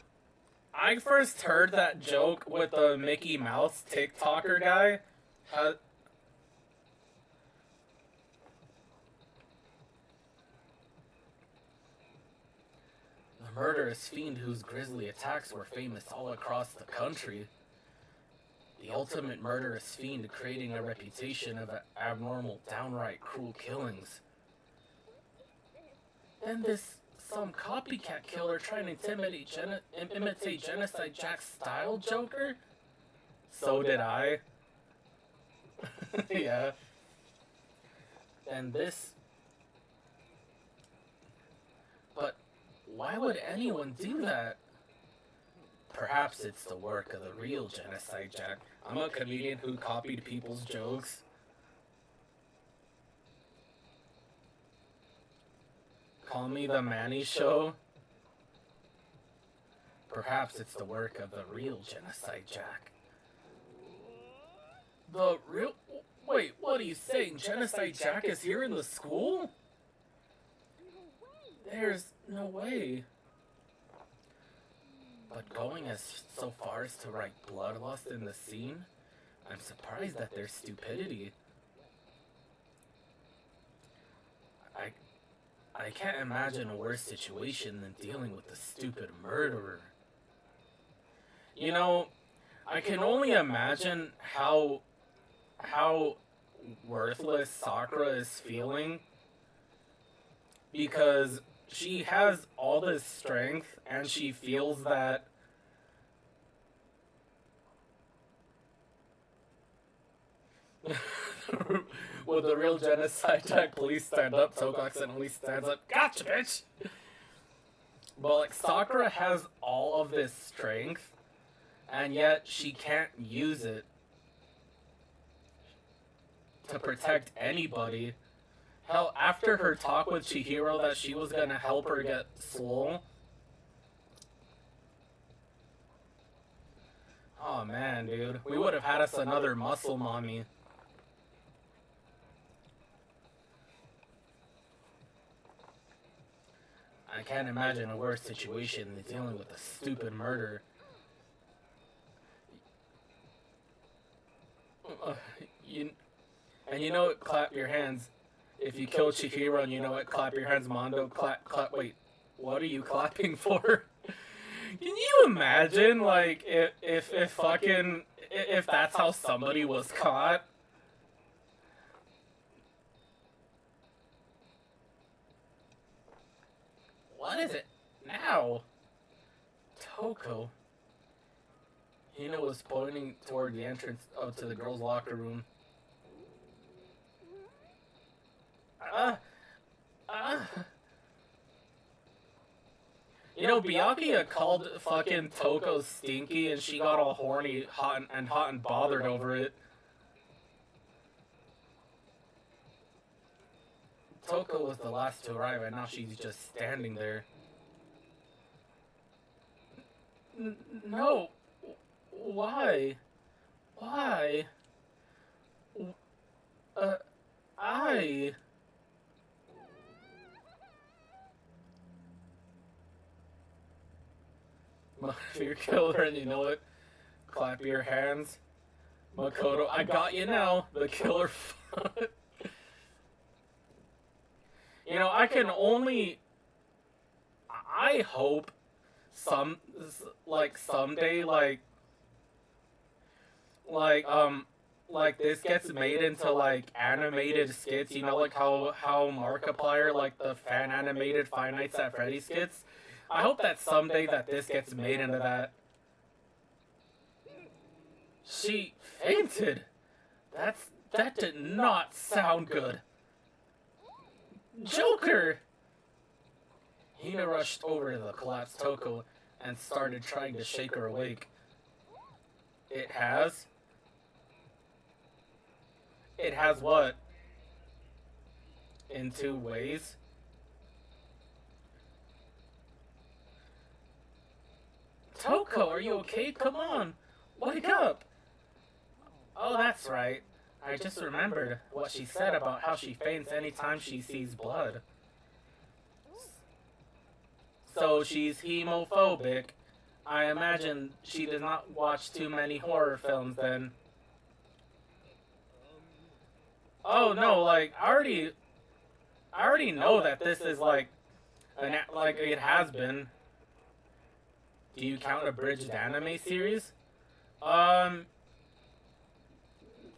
I first heard that joke with the Mickey Mouse TikToker guy. The murderous fiend whose grisly attacks were famous all across the country. The ultimate murderous fiend creating a reputation of abnormal, downright cruel killings. Then this some copycat killer trying to imitate Genocide Jack's style, Joker? So did I. Yeah. And this... But why would anyone do that? Perhaps it's the work of the real Genocide Jack. I'm a comedian who copied people's jokes. Call me the Manny Show. Perhaps it's the work of the real Genocide Jack. The real... Wait, what are you saying? Genocide Jack is here in the school? There's no way. But going as so far as to write bloodlust in the scene, I'm surprised at their stupidity. I can't imagine a worse situation than dealing with a stupid murderer. You know, I can only imagine how worthless Sakura is feeling, because she has all this strength and she feels that will the real Genocide Jack please stand up? Toko accidentally stands up. Gotcha, bitch! But like, Sakura has all of this strength, and yet she can't use it to protect anybody. Hell, after her talk with Chihiro that she was gonna help her get swole. Oh man, dude. We would have had us another muscle mommy. I can't imagine a worse situation than dealing with a stupid murder. And you know what? Clap your hands. If you kill Chihiro, and you know what? Clap your hands, Mondo. Clap. Wait, what are you clapping for? Can you imagine, like, if that's how somebody was caught? What is it now? Toko. Hina was pointing toward the entrance to the girls' locker room. You know, Byakuya called fucking Toko stinky, and she got all horny, hot and bothered over it. Toko was the last to arrive, and now she's just standing there. No. Why? Why? If you're killer and you know it, clap your hands. Makoto, I got you now. The killer. You know, I can only... I hope someday, this gets made into, like, animated skits, you know, like how Markiplier, like, the fan-animated Five Nights at Freddy's skits. I hope that someday that this gets made into that. She fainted! That did not sound good. Joker! Hina rushed over to the collapsed Toko and started trying to shake her awake. It has? It has what? In two ways? Toko, are you okay? Come on! Wake up! Oh, that's right. I just remembered what she said about how she faints anytime she sees blood. So she's hemophobic. I imagine she does not watch too many horror films then. Oh no, like, I already know that this is like it has been. Do you count a bridged anime series?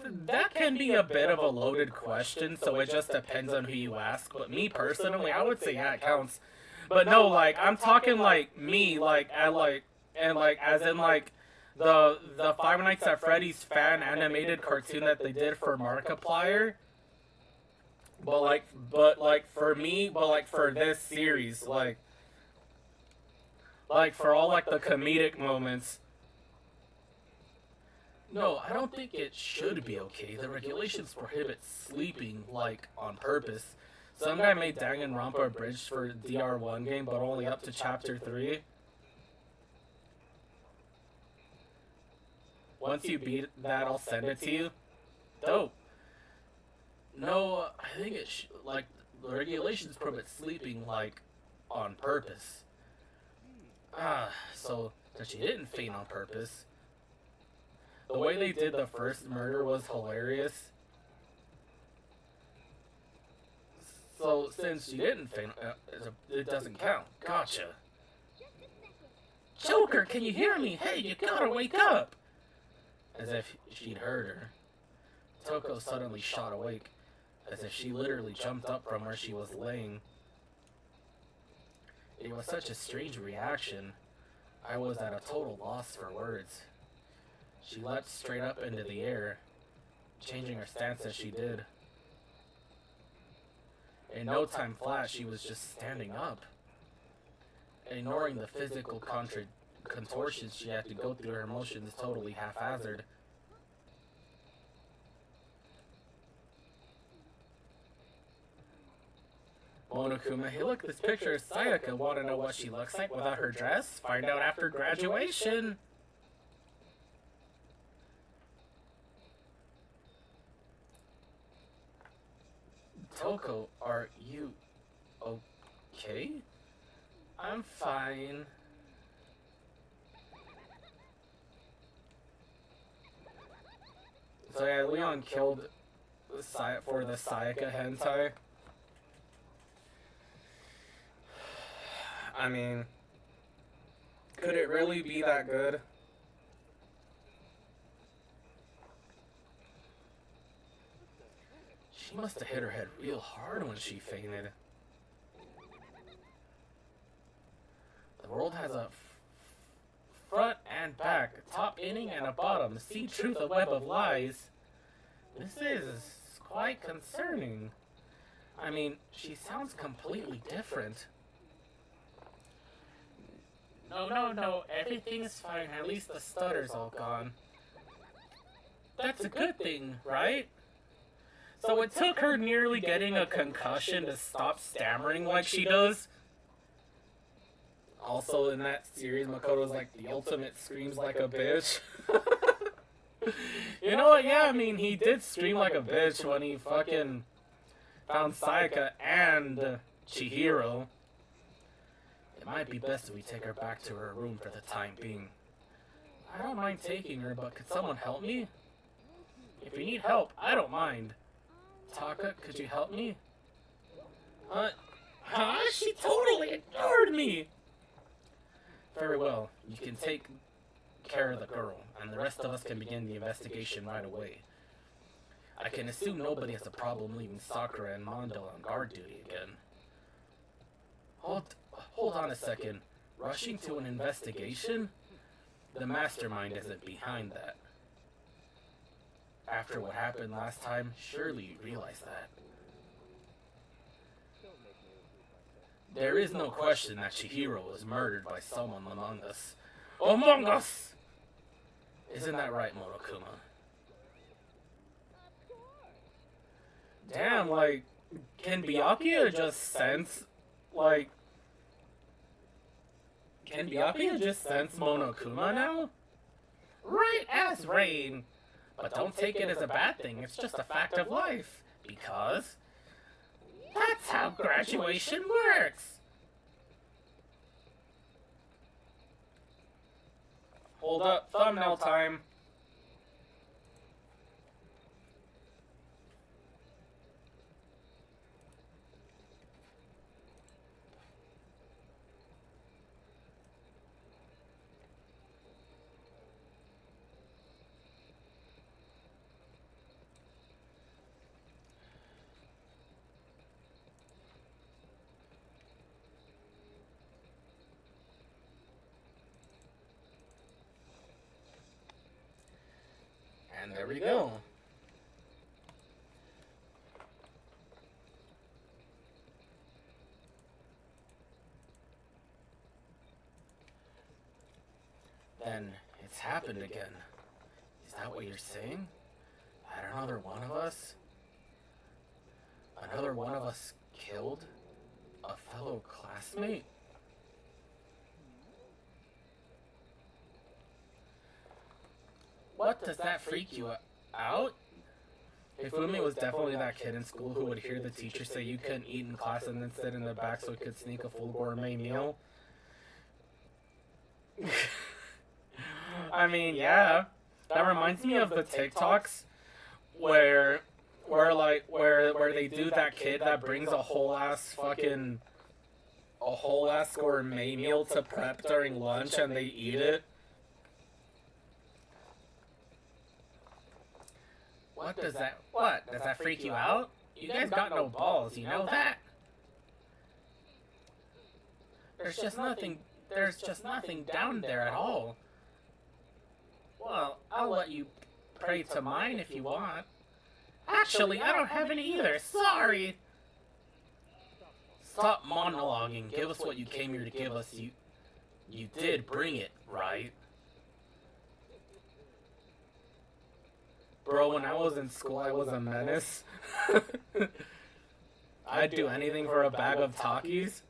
that can be a bit of a loaded question, so it just depends on who you ask. But me personally, I would say yeah, it counts. But no, like I'm talking like me, like I like and like as in like the Five Nights at Freddy's fan animated cartoon that they did for Markiplier. But like for me, but like for this series, like for all like the comedic moments. No, I don't think it should be okay. The regulations prohibit sleeping, like, on purpose. Some guy made Danganronpa Bridge for DR1 game, but only up to chapter 3. Once you beat that, I'll send it to you. Dope. No, I think like, the regulations prohibit sleeping, like, on purpose. So that she didn't faint on purpose. The way they did the first murder was hilarious. So, since she didn't faint, it doesn't count. Gotcha. Joker, can you hear me? Hey, you gotta wake up! As if she'd heard her. Toko suddenly shot awake, as if she literally jumped up from where she was laying. It was such a strange reaction. I was at a total loss for words. She leapt straight up into the air, changing her stance as she did. In no time flat, she was just standing up. Ignoring the physical contortions she had to go through, her emotions totally haphazard. Monokuma, hey look, this picture is Sayaka. Want to know what she looks like without her dress? Find out after graduation. Toko, are you okay? I'm fine. So yeah, Leon killed for the Sayaka hentai. I mean, could it really be that good? She must have hit her head real hard when she fainted. The world has a front and back, a top inning and a bottom. See truth, a web of lies. This is quite concerning. I mean, she sounds completely different. No, everything's fine. At least the stutter's all gone. That's a good thing, right? So it took her nearly getting a concussion to stop stammering like she does. Also in that series, Makoto's like the ultimate screams like a bitch. You know what? Yeah, I mean, he did scream like a bitch when he fucking found Sayaka and Chihiro. It might be best if we take her back to her room for the time being. I don't mind taking her, but could someone help me? If you need help, I don't mind. Taka, could you help me? She totally ignored me! Very well, you can take care of the girl, and the rest of us can begin the investigation right away. I can assume nobody has a problem leaving Sakura and Mondo on guard duty again. Hold on a second. Rushing to an investigation? The mastermind isn't behind that. After what happened last time, surely you realize that. There is no question that Chihiro was murdered by someone among us. Among us! Isn't that right, Monokuma? Damn, like, can Byakuya just sense, like... Can Byakuya just sense Monokuma now? Right as rain! But don't take it as a bad thing, it's just a fact of life. Because that's how graduation works! Hold up, thumbnail time. And there we go. Then it's happened again. Is that what you're saying? Had another one of us? Another one of us killed a fellow classmate? What, does that freak you out? Hifumi was definitely that kid in school who would hear the teacher say you couldn't eat in class and then sit in the back so he could sneak a full gourmet meal. I mean, yeah. That reminds me of the TikToks where they do that kid that brings a whole ass gourmet meal to prep during lunch and they eat it. What does that freak you out? You guys got no balls, you know that? There's just nothing down there at all. Well, I'll let you pray to mine if you want. Actually, I don't have any either. Sorry. Stop monologuing. Give us what you came here to give us. You did bring it, right? Bro, when I was in school, I was a menace. I'd do anything for a bag of Takis.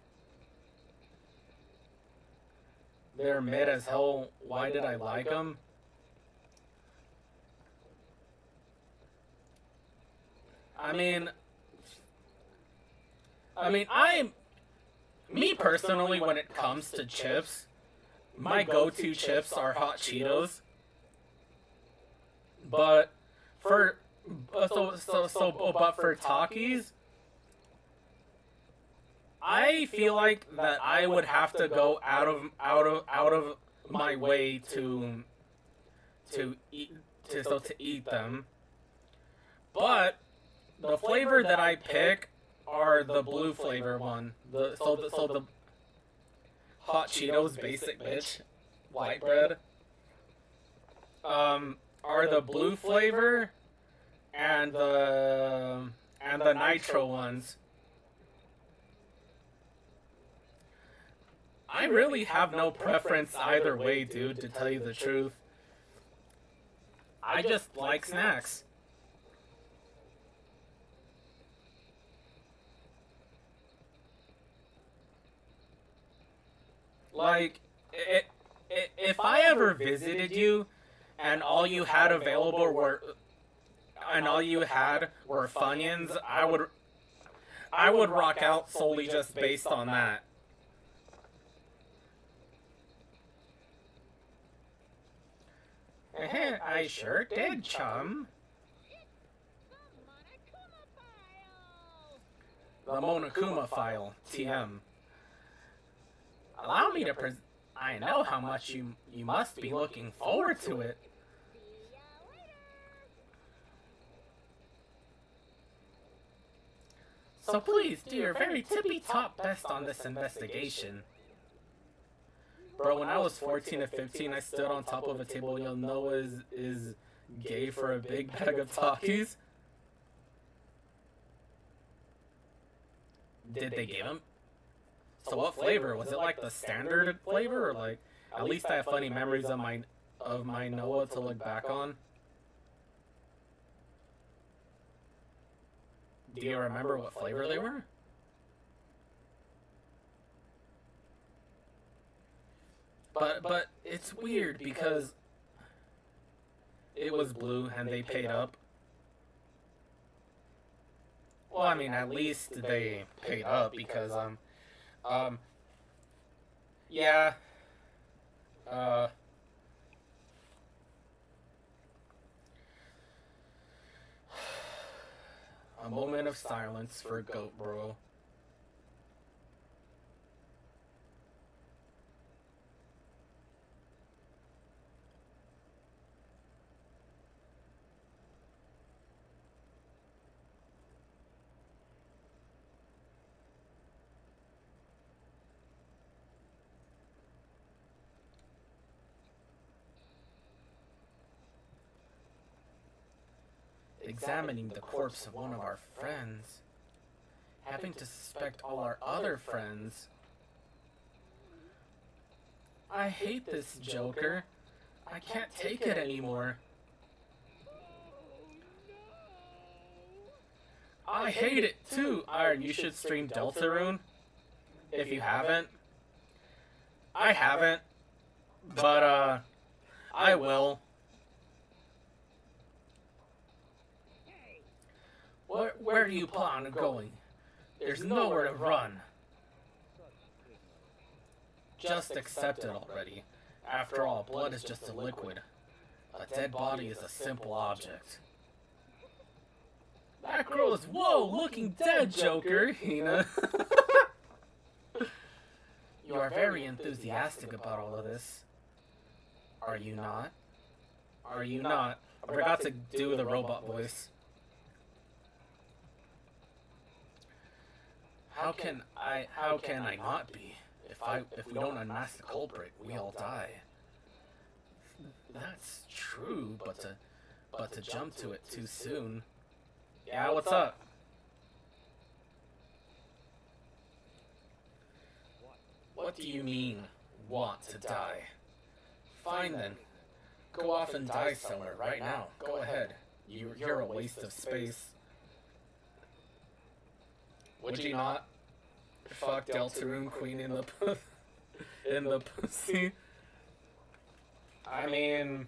They're mid as hell. Why did I like them? Me personally, when it comes to chips, my go-to chips are hot Cheetos. But for Takis, I feel like that I would have to go out of my way to eat them. But the flavor that I pick are the blue flavor one. The hot Cheetos basic bitch white bread. Are the blue flavor and the nitro ones. I really have no preference either way, dude, to tell you the truth. I just like snacks. Like, if I ever visited you and all you had available were Funyuns, I would rock out solely just based on that. I sure did, chum. The Monokuma file, TM. Allow me to I know how much you must be looking forward to it. So please do your very tippy-top best on this investigation. Bro, when I was 14 or 15, I stood on top of a table you'll know is gay for a big bag of Takis. Did they give him? So what flavor? Was it like the standard flavor, or like at least I have funny memories of my Noah to look back on? Do you remember what flavor they were? But it's weird because it was blue and they paid up. Well, I mean, at least they paid up because yeah. A moment of silence for Goat Bro. examining the corpse of one of our friends, having to suspect all our other friends. I hate this, Joker. I can't take it anymore. I hate it too. Iron, you should stream Deltarune if you haven't. I haven't, but I will. Where do you plan on going? There's nowhere to run. Just accept it already. After all, blood is just a liquid. A dead body is a simple object. That girl is, whoa, looking dead, Joker, Hina. You are very enthusiastic about all of this. Are you not? Are you not? I forgot to do the robot voice. How can I not be? If we don't unmask the culprit, we all die. That's true, but to jump to it too soon. Yeah, what's up? What do you mean, want to die? Fine then. Go off and die somewhere right now. Go ahead. You're a waste of space. Would you not? Fuck Deltarune Queen in the pussy. I mean,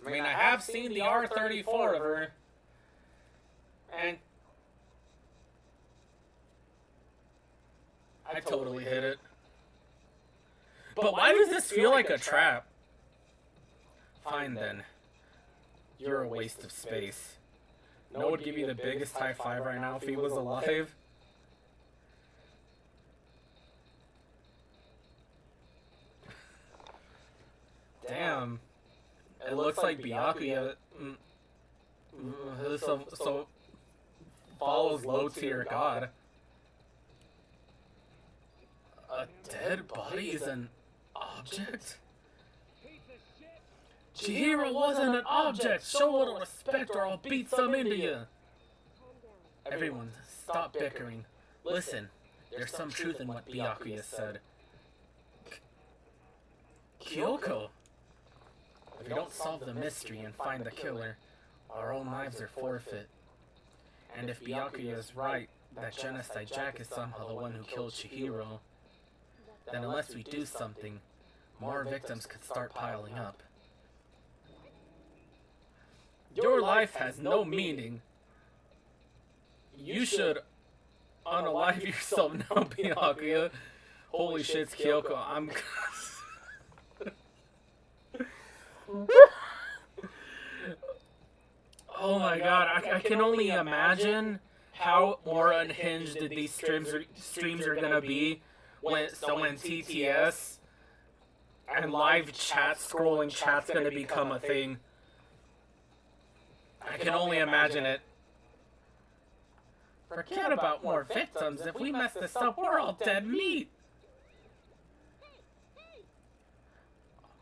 I have seen the R34 of her, and I totally hit it. But why does this feel like a trap? Fine then. You're a waste of space. Noah would give you the biggest high five right now if he was alive. Damn. It looks like Byakuya so follows low tier god. A dead body is an object? Chihiro wasn't an object! Show a little respect or I'll beat some into you! Everyone, stop bickering. Listen, there's some truth in what Byakuya said. Kyoko! If we don't solve the mystery and find the killer, our own lives are forfeit. And if Byakuya is right, that Genocide Jack is somehow the one who killed Chihiro, then unless we do something, more victims could start piling up. Your life has no meaning. You should unalive yourself now, Byakuya. Holy shit, Kyoko, I'm... Oh my god, I can only imagine how more unhinged these streams are gonna be when TTS and live chat, scrolling chat's gonna become a thing. I can only imagine it. Forget about more victims. If we mess this up, we're all dead meat.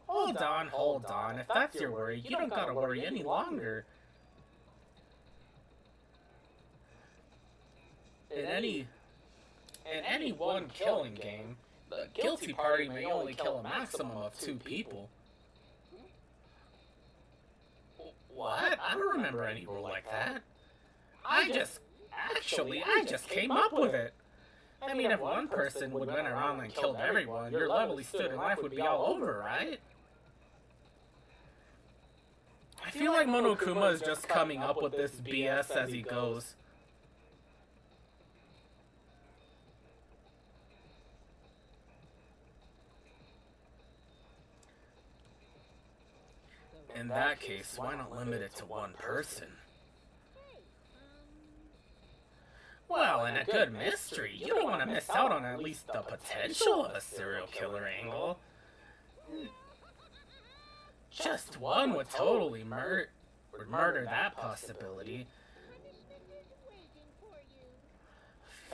Hold on. If that's your worry, you don't gotta worry any longer. In any one killing game, the guilty party may only kill a maximum of 2 people. What? I don't remember any rule like that. I just came up with it. I mean, if one person would went around and killed everyone, your lovely student life would be all over, right? I feel like Monokuma is just coming up with this BS as he goes. In that case, why not limit it to one person? Well, in a good mystery, you don't want to miss out on at least the potential of a serial killer angle. Just one would totally murder that possibility.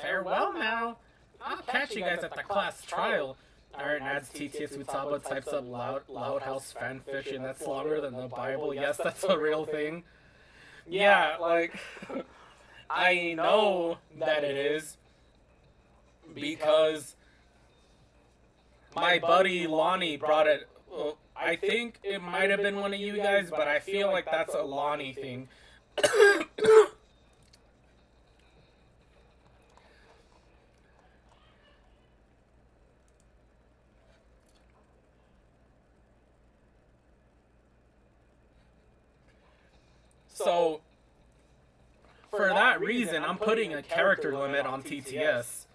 Farewell now. I'll catch you guys at the class trial. Aaron adds TTS Futaba, types up loud house fan fiction that's longer than the Bible. Yes, that's a real thing. Yeah, like, I know that it is because my buddy Lonnie brought it. Well, I think it might have been one of you guys, but I feel like that's a Lonnie thing. So, for that reason, I'm putting a character limit on TTS.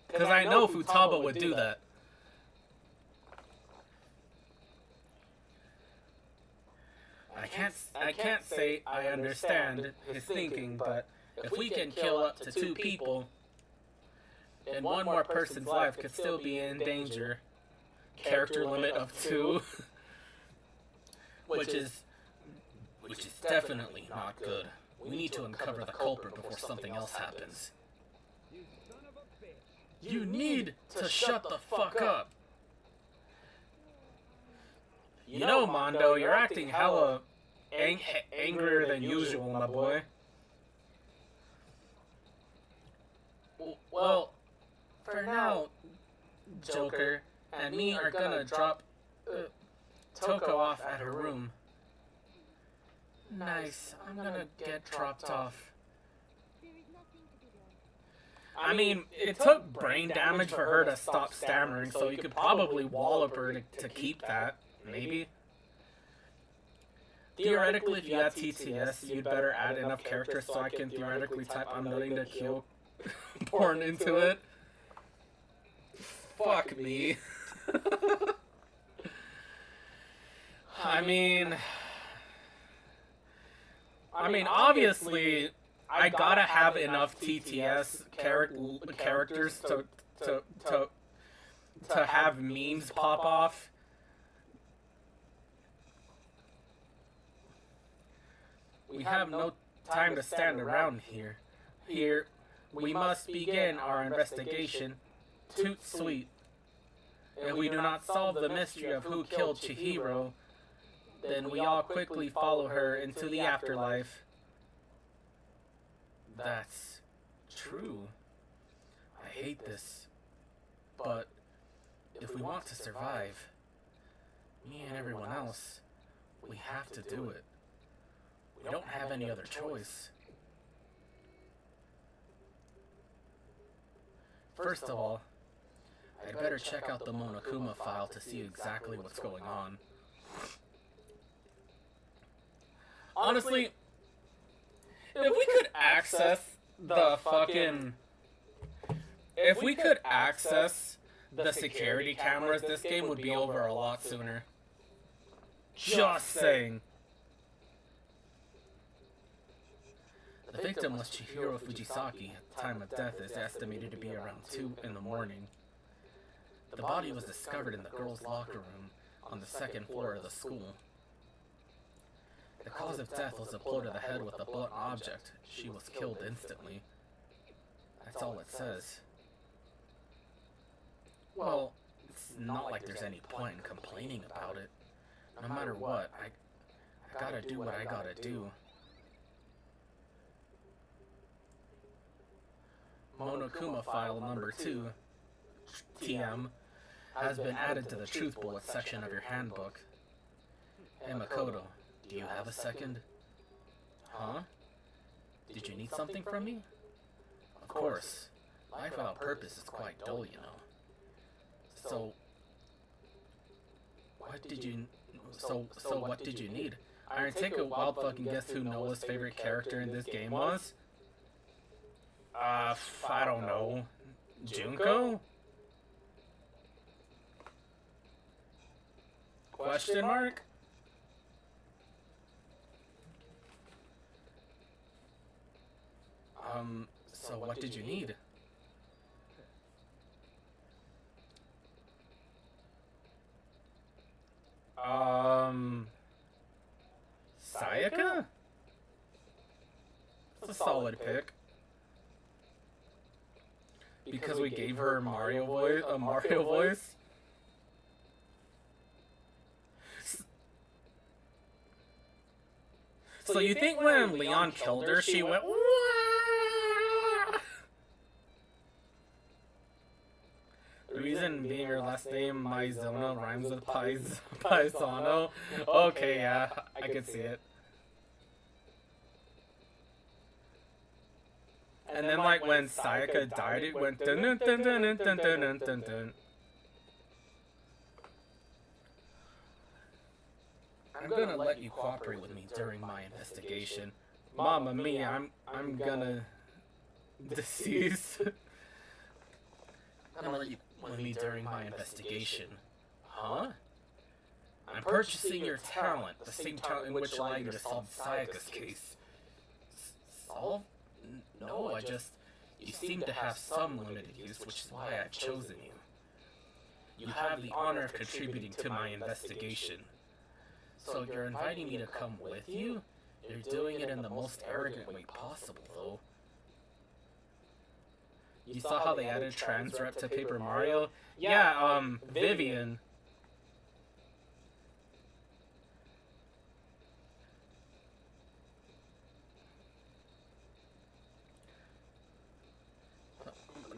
Because I know Futaba would do that. I can't say I understand his thinking, but if we can kill up to 2 people, then one more person's life could still be in danger. Character limit of 2, which is definitely not good. We need to uncover the culprit before something else happens. You need to shut the fuck up. You know, Mondo, you're acting hella angrier than usual, my boy. Well, for now, Joker and me are gonna drop Toko off at her room. Nice, I'm gonna get dropped off. I mean, it took brain damage for her to stop stammering, so you could probably wallop her to keep that, maybe. Theoretically, if you had TTS, you'd better add enough characters so I can theoretically type I'm willing to kill porn into it. Fuck me. I mean, obviously, I gotta have enough TTS characters to have memes pop off. We have no time to stand around here. We must begin our investigation. Toot sweet. If we do not solve the mystery of who killed Chihiro, then we all quickly follow her into the afterlife. That's true. I hate this. But if we want to survive, me and everyone else, we have to do it. We don't have any other choice. First of all, I'd better check out the Monokuma file to see exactly what's going on. Honestly, if we could access the security cameras, this game would be over a lot sooner. Just saying. The victim was Chihiro Fujisaki. The time of death is estimated to be around 2 in the morning. The body was discovered in the girls' locker room on the 2nd floor of the school. The cause of death was a blow to the head with a blunt object. She was killed instantly. That's all it says. Well, it's not like there's any point in complaining about it. No matter what, I gotta do what I gotta do. Monokuma file number 2, TM, has been added to the Truth Bullet section of your handbook. Hey Makoto, do you have a second? Huh? Did you need something from me? Of course. Life without purpose is quite dull, you know. So what did you need? Iron, take a wild fucking guess who Noah's favorite character in this game was? I don't know. Junko? Question mark? So what did you need? Sayaka? That's a solid pick. because we gave her Mario voice, a Mario voice. So you think when Leon killed her, she went, "Wah!" The reason being her last name, Maizono, rhymes with Paisano. Okay, yeah, I could see it. And then, like, when Sayaka died, it went dun dun dun dun dun dun dun dun dun dun. I'm gonna let you cooperate with me during my investigation. Mamma mia, I'm gonna decease. I'm gonna let you with me during my investigation. Huh? I'm purchasing your talent, the same talent in which allowed you to solve Sayaka's case. Solve? No, you seem to have some limited use, which is why I've chosen you. You have the honor of contributing to my investigation. So you're inviting me to come with you? You're doing it in the most arrogant way possible, though. You saw how they added trans rep to Paper Mario? Yeah, Vivian.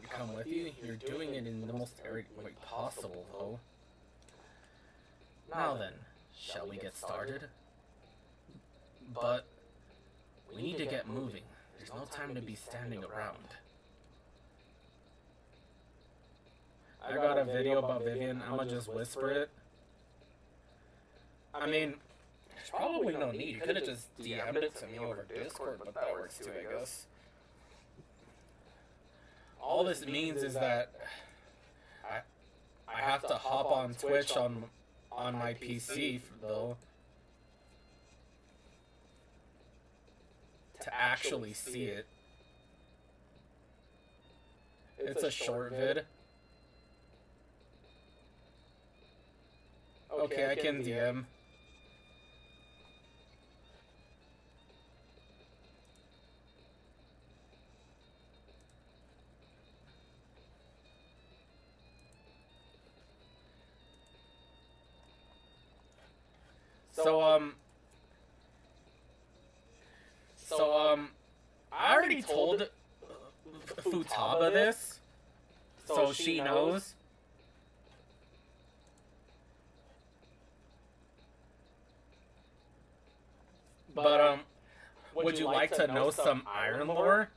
Come with you? You're doing it in the most arrogant way possible, though. Now then, shall we get started? But we need to get moving. There's no time to be standing around. I got a video about Vivian. I'ma just whisper it. I mean, there's probably no need. You could have just DM'd it to me over Discord, but that works too, I guess. All this means is that I have to hop on Twitch on my PC, though, to actually see it. It's a short vid. Okay, I can DM. I already told Futaba this, so she knows. But, would you like to know some Iron lore?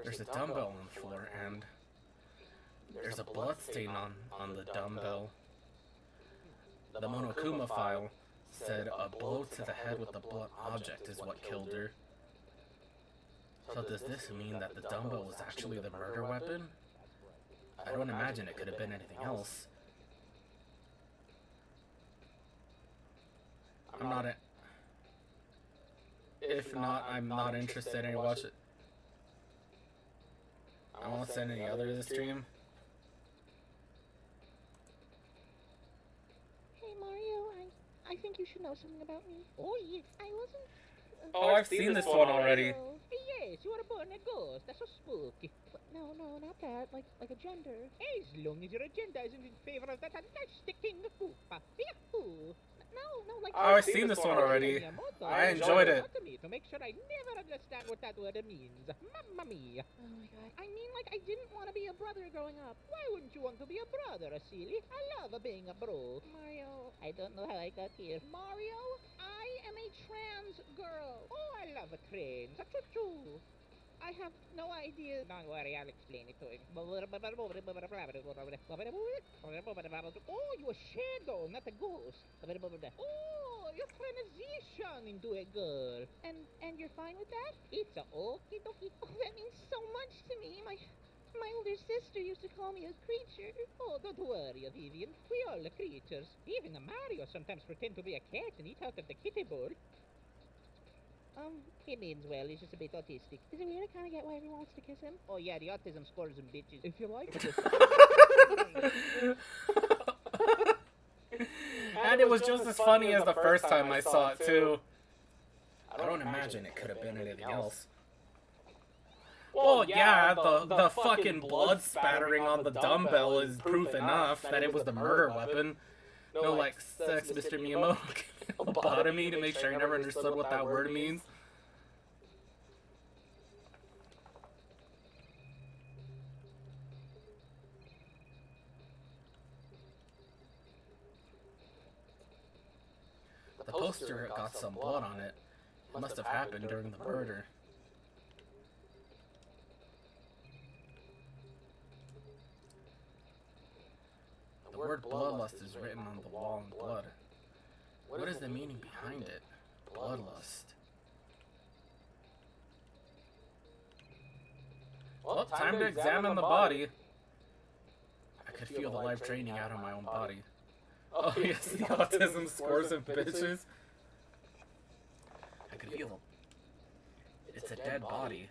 There's a dumbbell on the floor, and there's a blood stain on the dumbbell. The Monokuma file said a blow to the head with a blunt object is what killed her. So does this mean that the dumbbell was actually the murder weapon? I don't imagine it could have been anything else. If not, I'm not interested in watch it. I won't send any other to the stream. Hey Mario, I think you should know something about me. Oh yes, I wasn't... Oh, I've seen this one already. Yes, you were born a ghost. That's so spooky. But no, not that. Like a gender. As long as your agenda isn't in favor of that fantastic King Koopa. Yahoo! No, like... Oh, I've seen this one already. I enjoyed it. To make sure I never understand what that word means. Mamma mia. Oh my god. I mean, like, I didn't want to be a brother growing up. Why wouldn't you want to be a brother, silly? I love being a bro. Mario, I don't know how I got here. Mario, I am a trans girl. Oh, I love trains. Choo-choo. I have no idea. Don't worry, I'll explain it to him. Oh, you're a shadow, not a ghost. Oh, you're transition into a girl. And you're fine with that? It's a okie dokie. Oh, that means so much to me. My older sister used to call me a creature. Oh, don't worry, Vivian. We all are creatures. Even Mario sometimes pretend to be a cat and eat out of the kitty bowl. He means well, he's just a bit autistic. Is it weird? I kinda get why everyone wants to kiss him. Oh yeah, the autism scores him bitches. If you like this. And it was just as funny as the first time I saw it, too. I don't imagine it could have been anything else. Well, yeah, the fucking blood spattering on the dumbbell is proof enough that it was the murder weapon. No, like, sex, Mr. Miyamoto lobotomy to make sure I never understood what that word means. The poster got some blood on it. It must have happened during the murder. The word bloodlust is written on the wall in blood. What is the meaning behind it? Bloodlust. Well, time to examine the body. I could feel the life draining out of my own body. Oh yes, the autism scores of bitches. I could feel it's a dead body.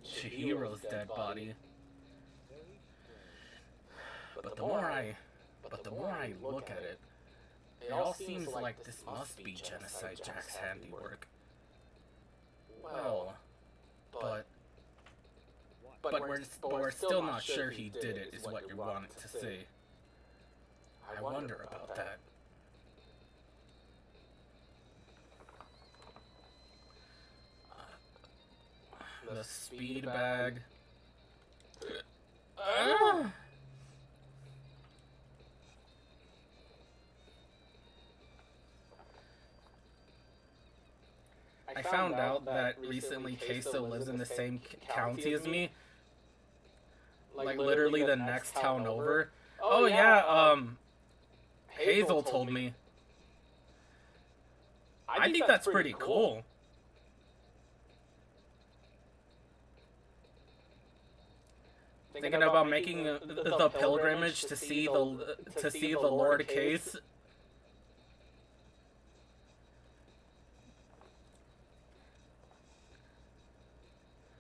Chihiro's dead body. But the more I look at it, it all seems like this must be Genocide Jack's handiwork. Well, but we're still not sure he did it, is what you wanted to say. I wonder about that. The speed bag. I found out that recently Queso lives in the same county as me. Like literally the next town over. Oh yeah, Hazel told me. I think that's pretty cool. Thinking about making the pilgrimage to see the Lord Case.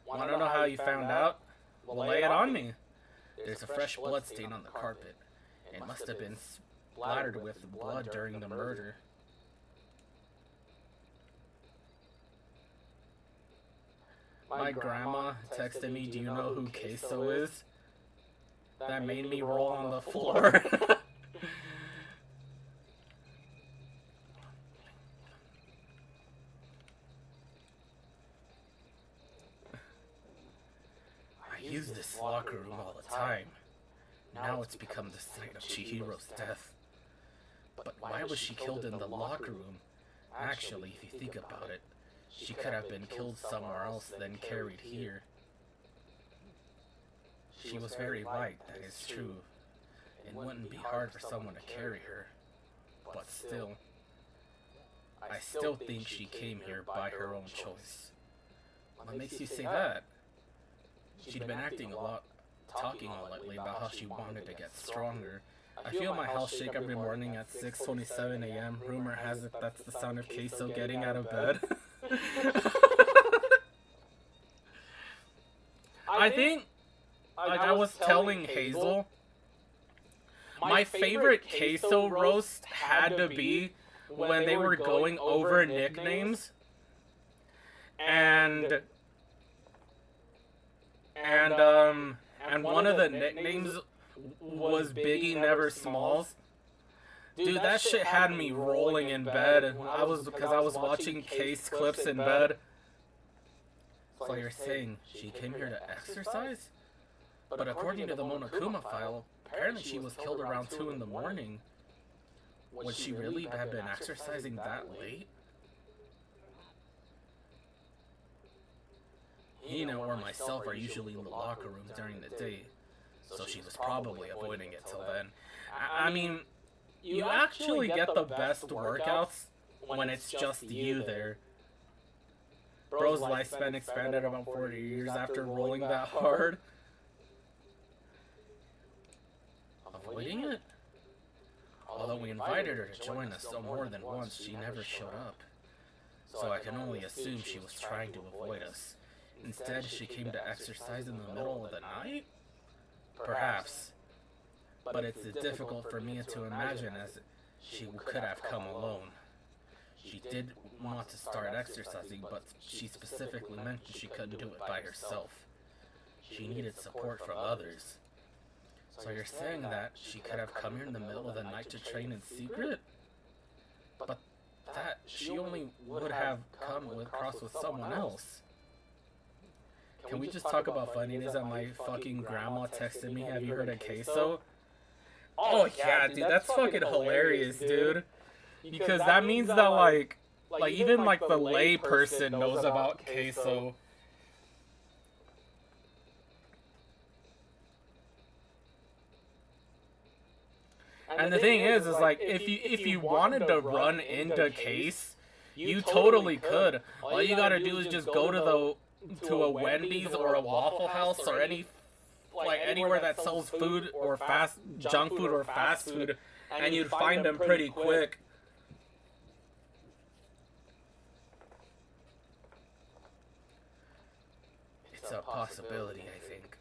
Want to know how you found out? Well, lay it on me. There's a fresh blood stain on the carpet. It must have been splattered with blood during the murder. My grandma texted me, "Do you know who Queso is?" That made me roll on the floor. I use this locker room all the time. Now it's become the site of Chihiro's death. But why was she killed in the locker room? Actually, if you think about it, she could have been killed somewhere else, then carried here. She was very light, that is true. It wouldn't be hard for someone to carry her. But still, I still think she came here by her own choice. What makes you say that? She'd been acting a lot, talking a lot lately about how she wanted to get stronger. I feel my house shake every morning at 6:27 a.m. Rumor has it that's the sound of Queso getting out of bed. I think, like I was telling Hazel, my favorite Queso roast had to be when they were going over nicknames, and one of the nicknames was Biggie Never Smalls. Dude, that shit had me rolling in bed. Because I was watching Case clips in bed. So you're saying she came here to exercise? But according to the Monokuma file, apparently she was killed around 2 in the morning. Would she really have been exercising that late? Hina or myself are usually in the locker room during the day, so she was probably avoiding it till then. I mean, you actually get the best workouts when it's just you there. Bro's lifespan expanded about 40 years after rolling that hard. Avoiding it? Although we invited her to join us so more than once, she never showed up. so I can only assume she was trying to avoid us. Instead, she came to exercise in the middle of the night? Perhaps. But it's difficult for me to imagine, as she could have come alone. She did want to start exercising, but she specifically mentioned she couldn't do it by herself. She needed support from others. So you're saying that she could have come here in the middle of the night to train in secret? But that she only would have come across with someone else. Can we just talk about funniness that my fucking grandma texted me? Have you heard of queso? Oh yeah, dude, that's fucking hilarious, dude. Because that means that like even like the lay person knows about queso. And the thing is like if you wanted to run into case, you totally could. All you gotta do is just go to a Wendy's or a Waffle House or anywhere that sells food or junk food or fast food, and you'd find them pretty quick. It's a possibility, I think.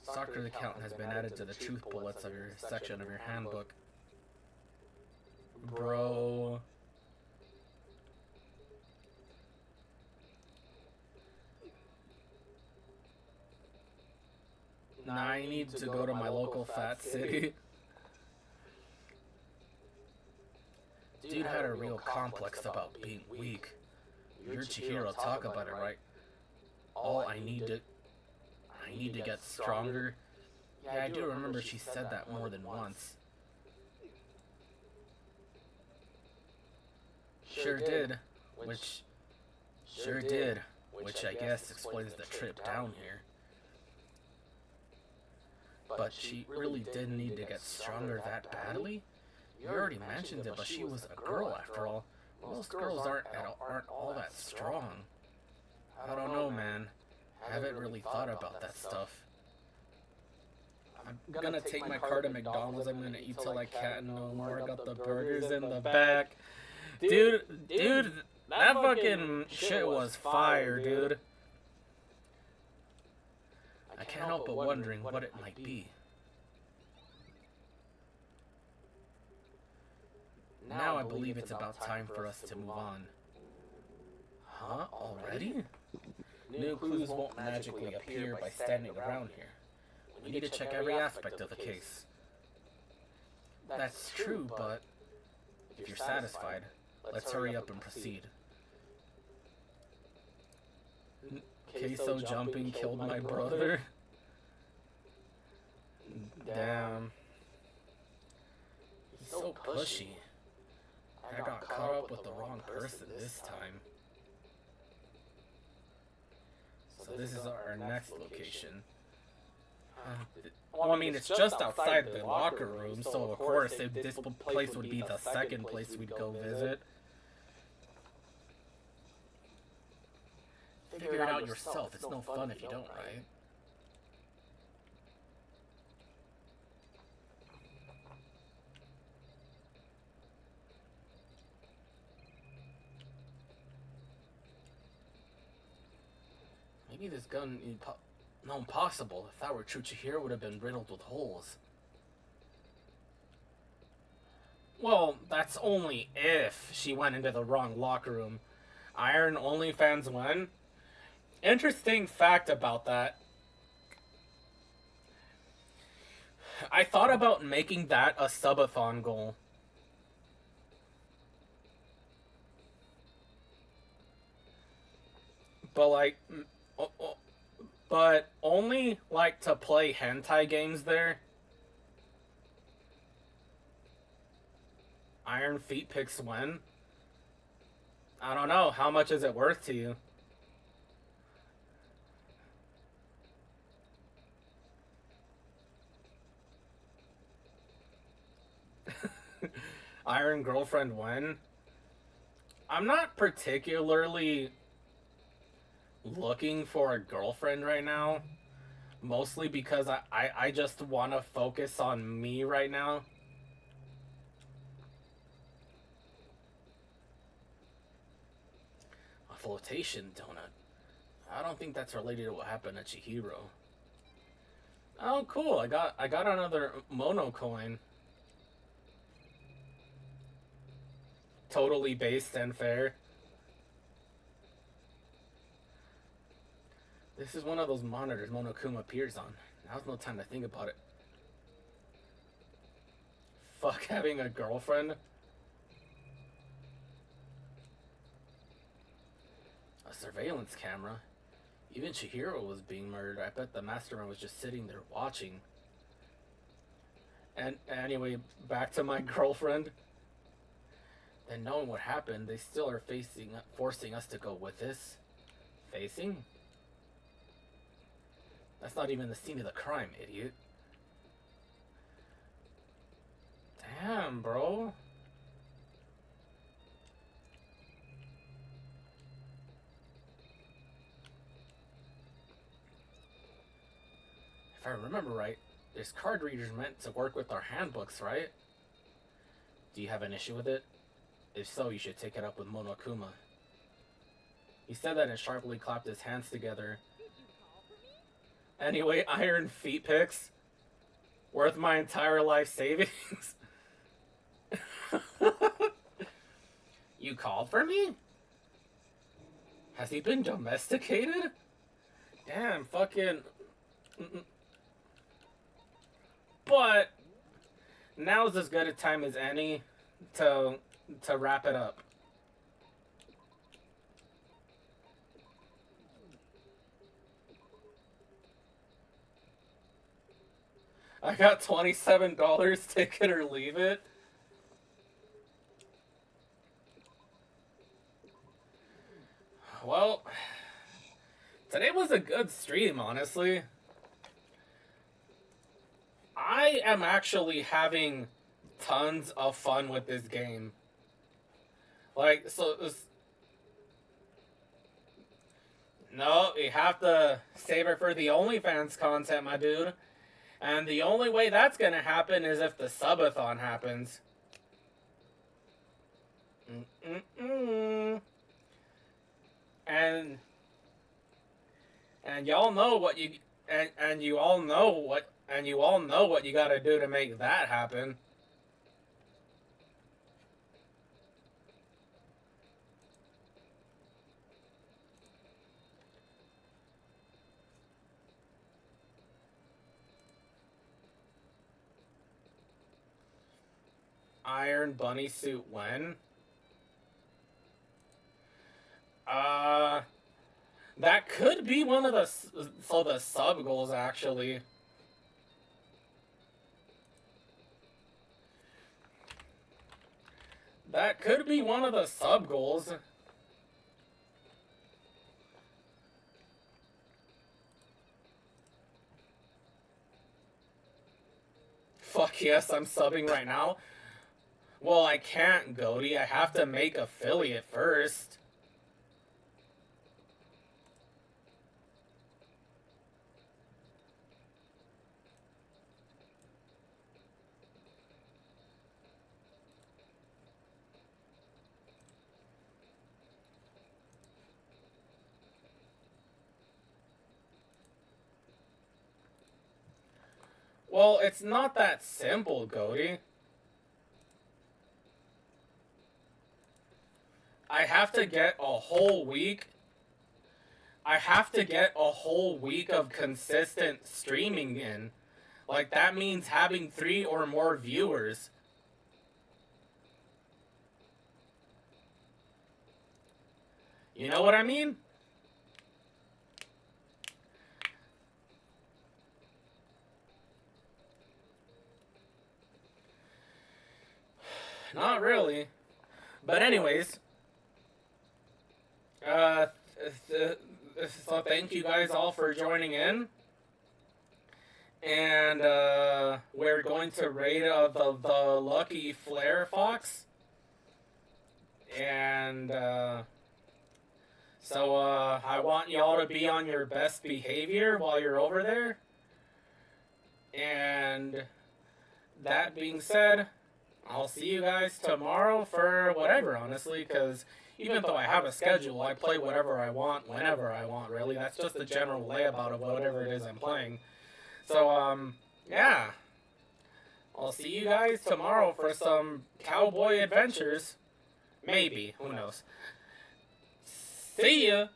Soccer account has been added to the truth bullets of your section of your handbook. Bro. Now I need to go to my local fat city. Dude had a real complex about being weak. You're Chihiro, talk about it, right? I need to get stronger. Yeah, I do remember she said that more than once. Sure did, which I guess explains the trip down here. But she really did need to get stronger that badly? You already mentioned it, but she was a girl after all. Most girls aren't all that strong. I don't know, man. I haven't really thought about that stuff. I'm gonna take my car to McDonald's. I'm gonna eat till I can't no more. I got the burgers in the back. Dude, that fucking shit was fire, dude. I can't help but wondering what it might be. Now I believe it's about time for us to move on. Huh? Already? New clues won't magically appear by standing around here. We need to check every aspect of the case. That's true, but if you're satisfied, let's hurry up and proceed. Queso jumping killed my brother. Damn. He's so pushy. I got caught up with the wrong person this time. So this is our next location. Well, I mean, it's just outside the locker room, so of course this place would be the second place we'd go visit. Figure it out yourself. It's no fun if you don't, right? Maybe this gun no, impossible. If that were true, Chihiro would have been riddled with holes. Well, that's only if she went into the wrong locker room. Iron OnlyFans when? Interesting fact about that. I thought about making that a subathon goal. But like... But only, like, to play hentai games there. Iron Feet picks when? I don't know. How much is it worth to you? Iron Girlfriend when? I'm not particularly looking for a girlfriend right now, mostly because I just want to focus on me right now. flotation donut. I don't think that's related to what happened to Chihiro. Oh, cool! I got another Mono coin. Totally based and fair. This is one of those monitors Monokuma appears on. Now's no time to think about it. Fuck having a girlfriend. A surveillance camera. Even Chihiro was being murdered. I bet the mastermind was just sitting there watching. And anyway, back to my girlfriend. And knowing what happened, they still are forcing us to go with this. Facing? That's not even the scene of the crime, idiot. Damn, bro. If I remember right, there's card readers meant to work with our handbooks, right? Do you have an issue with it? If so, you should take it up with Monokuma. He said that and sharply clapped his hands together. Anyway, iron feet picks. Worth my entire life savings. You called for me? Has he been domesticated? Damn, fucking... But now's as good a time as any to wrap it up. I got $27, take it or leave it. Well, today was a good stream, honestly. I am actually having tons of fun with this game. Like, so... No, you have to save it for the OnlyFans content, my dude. And the only way that's gonna happen is if the subathon happens. And y'all know what you and you all know what you gotta do to make that happen. Iron bunny suit when? That could be one of the sub goals actually. That could be one of the sub goals. Fuck yes, I'm subbing right now. Well, I can't, Goaty. I have to make affiliate first. Well, it's not that simple, Goaty. I have to get a whole week. I have to get a whole week of consistent streaming in. Like, that means having 3 or more viewers. You know what I mean? Not really. But anyways, so thank you guys all for joining in. And we're going to raid the Lucky Flare Fox. And so I want y'all to be on your best behavior while you're over there. And that being said, I'll see you guys tomorrow for whatever, honestly, because even though I have a schedule, I play whatever I want, whenever I want, really. That's just the general layout of whatever it is I'm playing. So, yeah. I'll see you guys tomorrow for some cowboy adventures. Maybe. Who knows? See ya!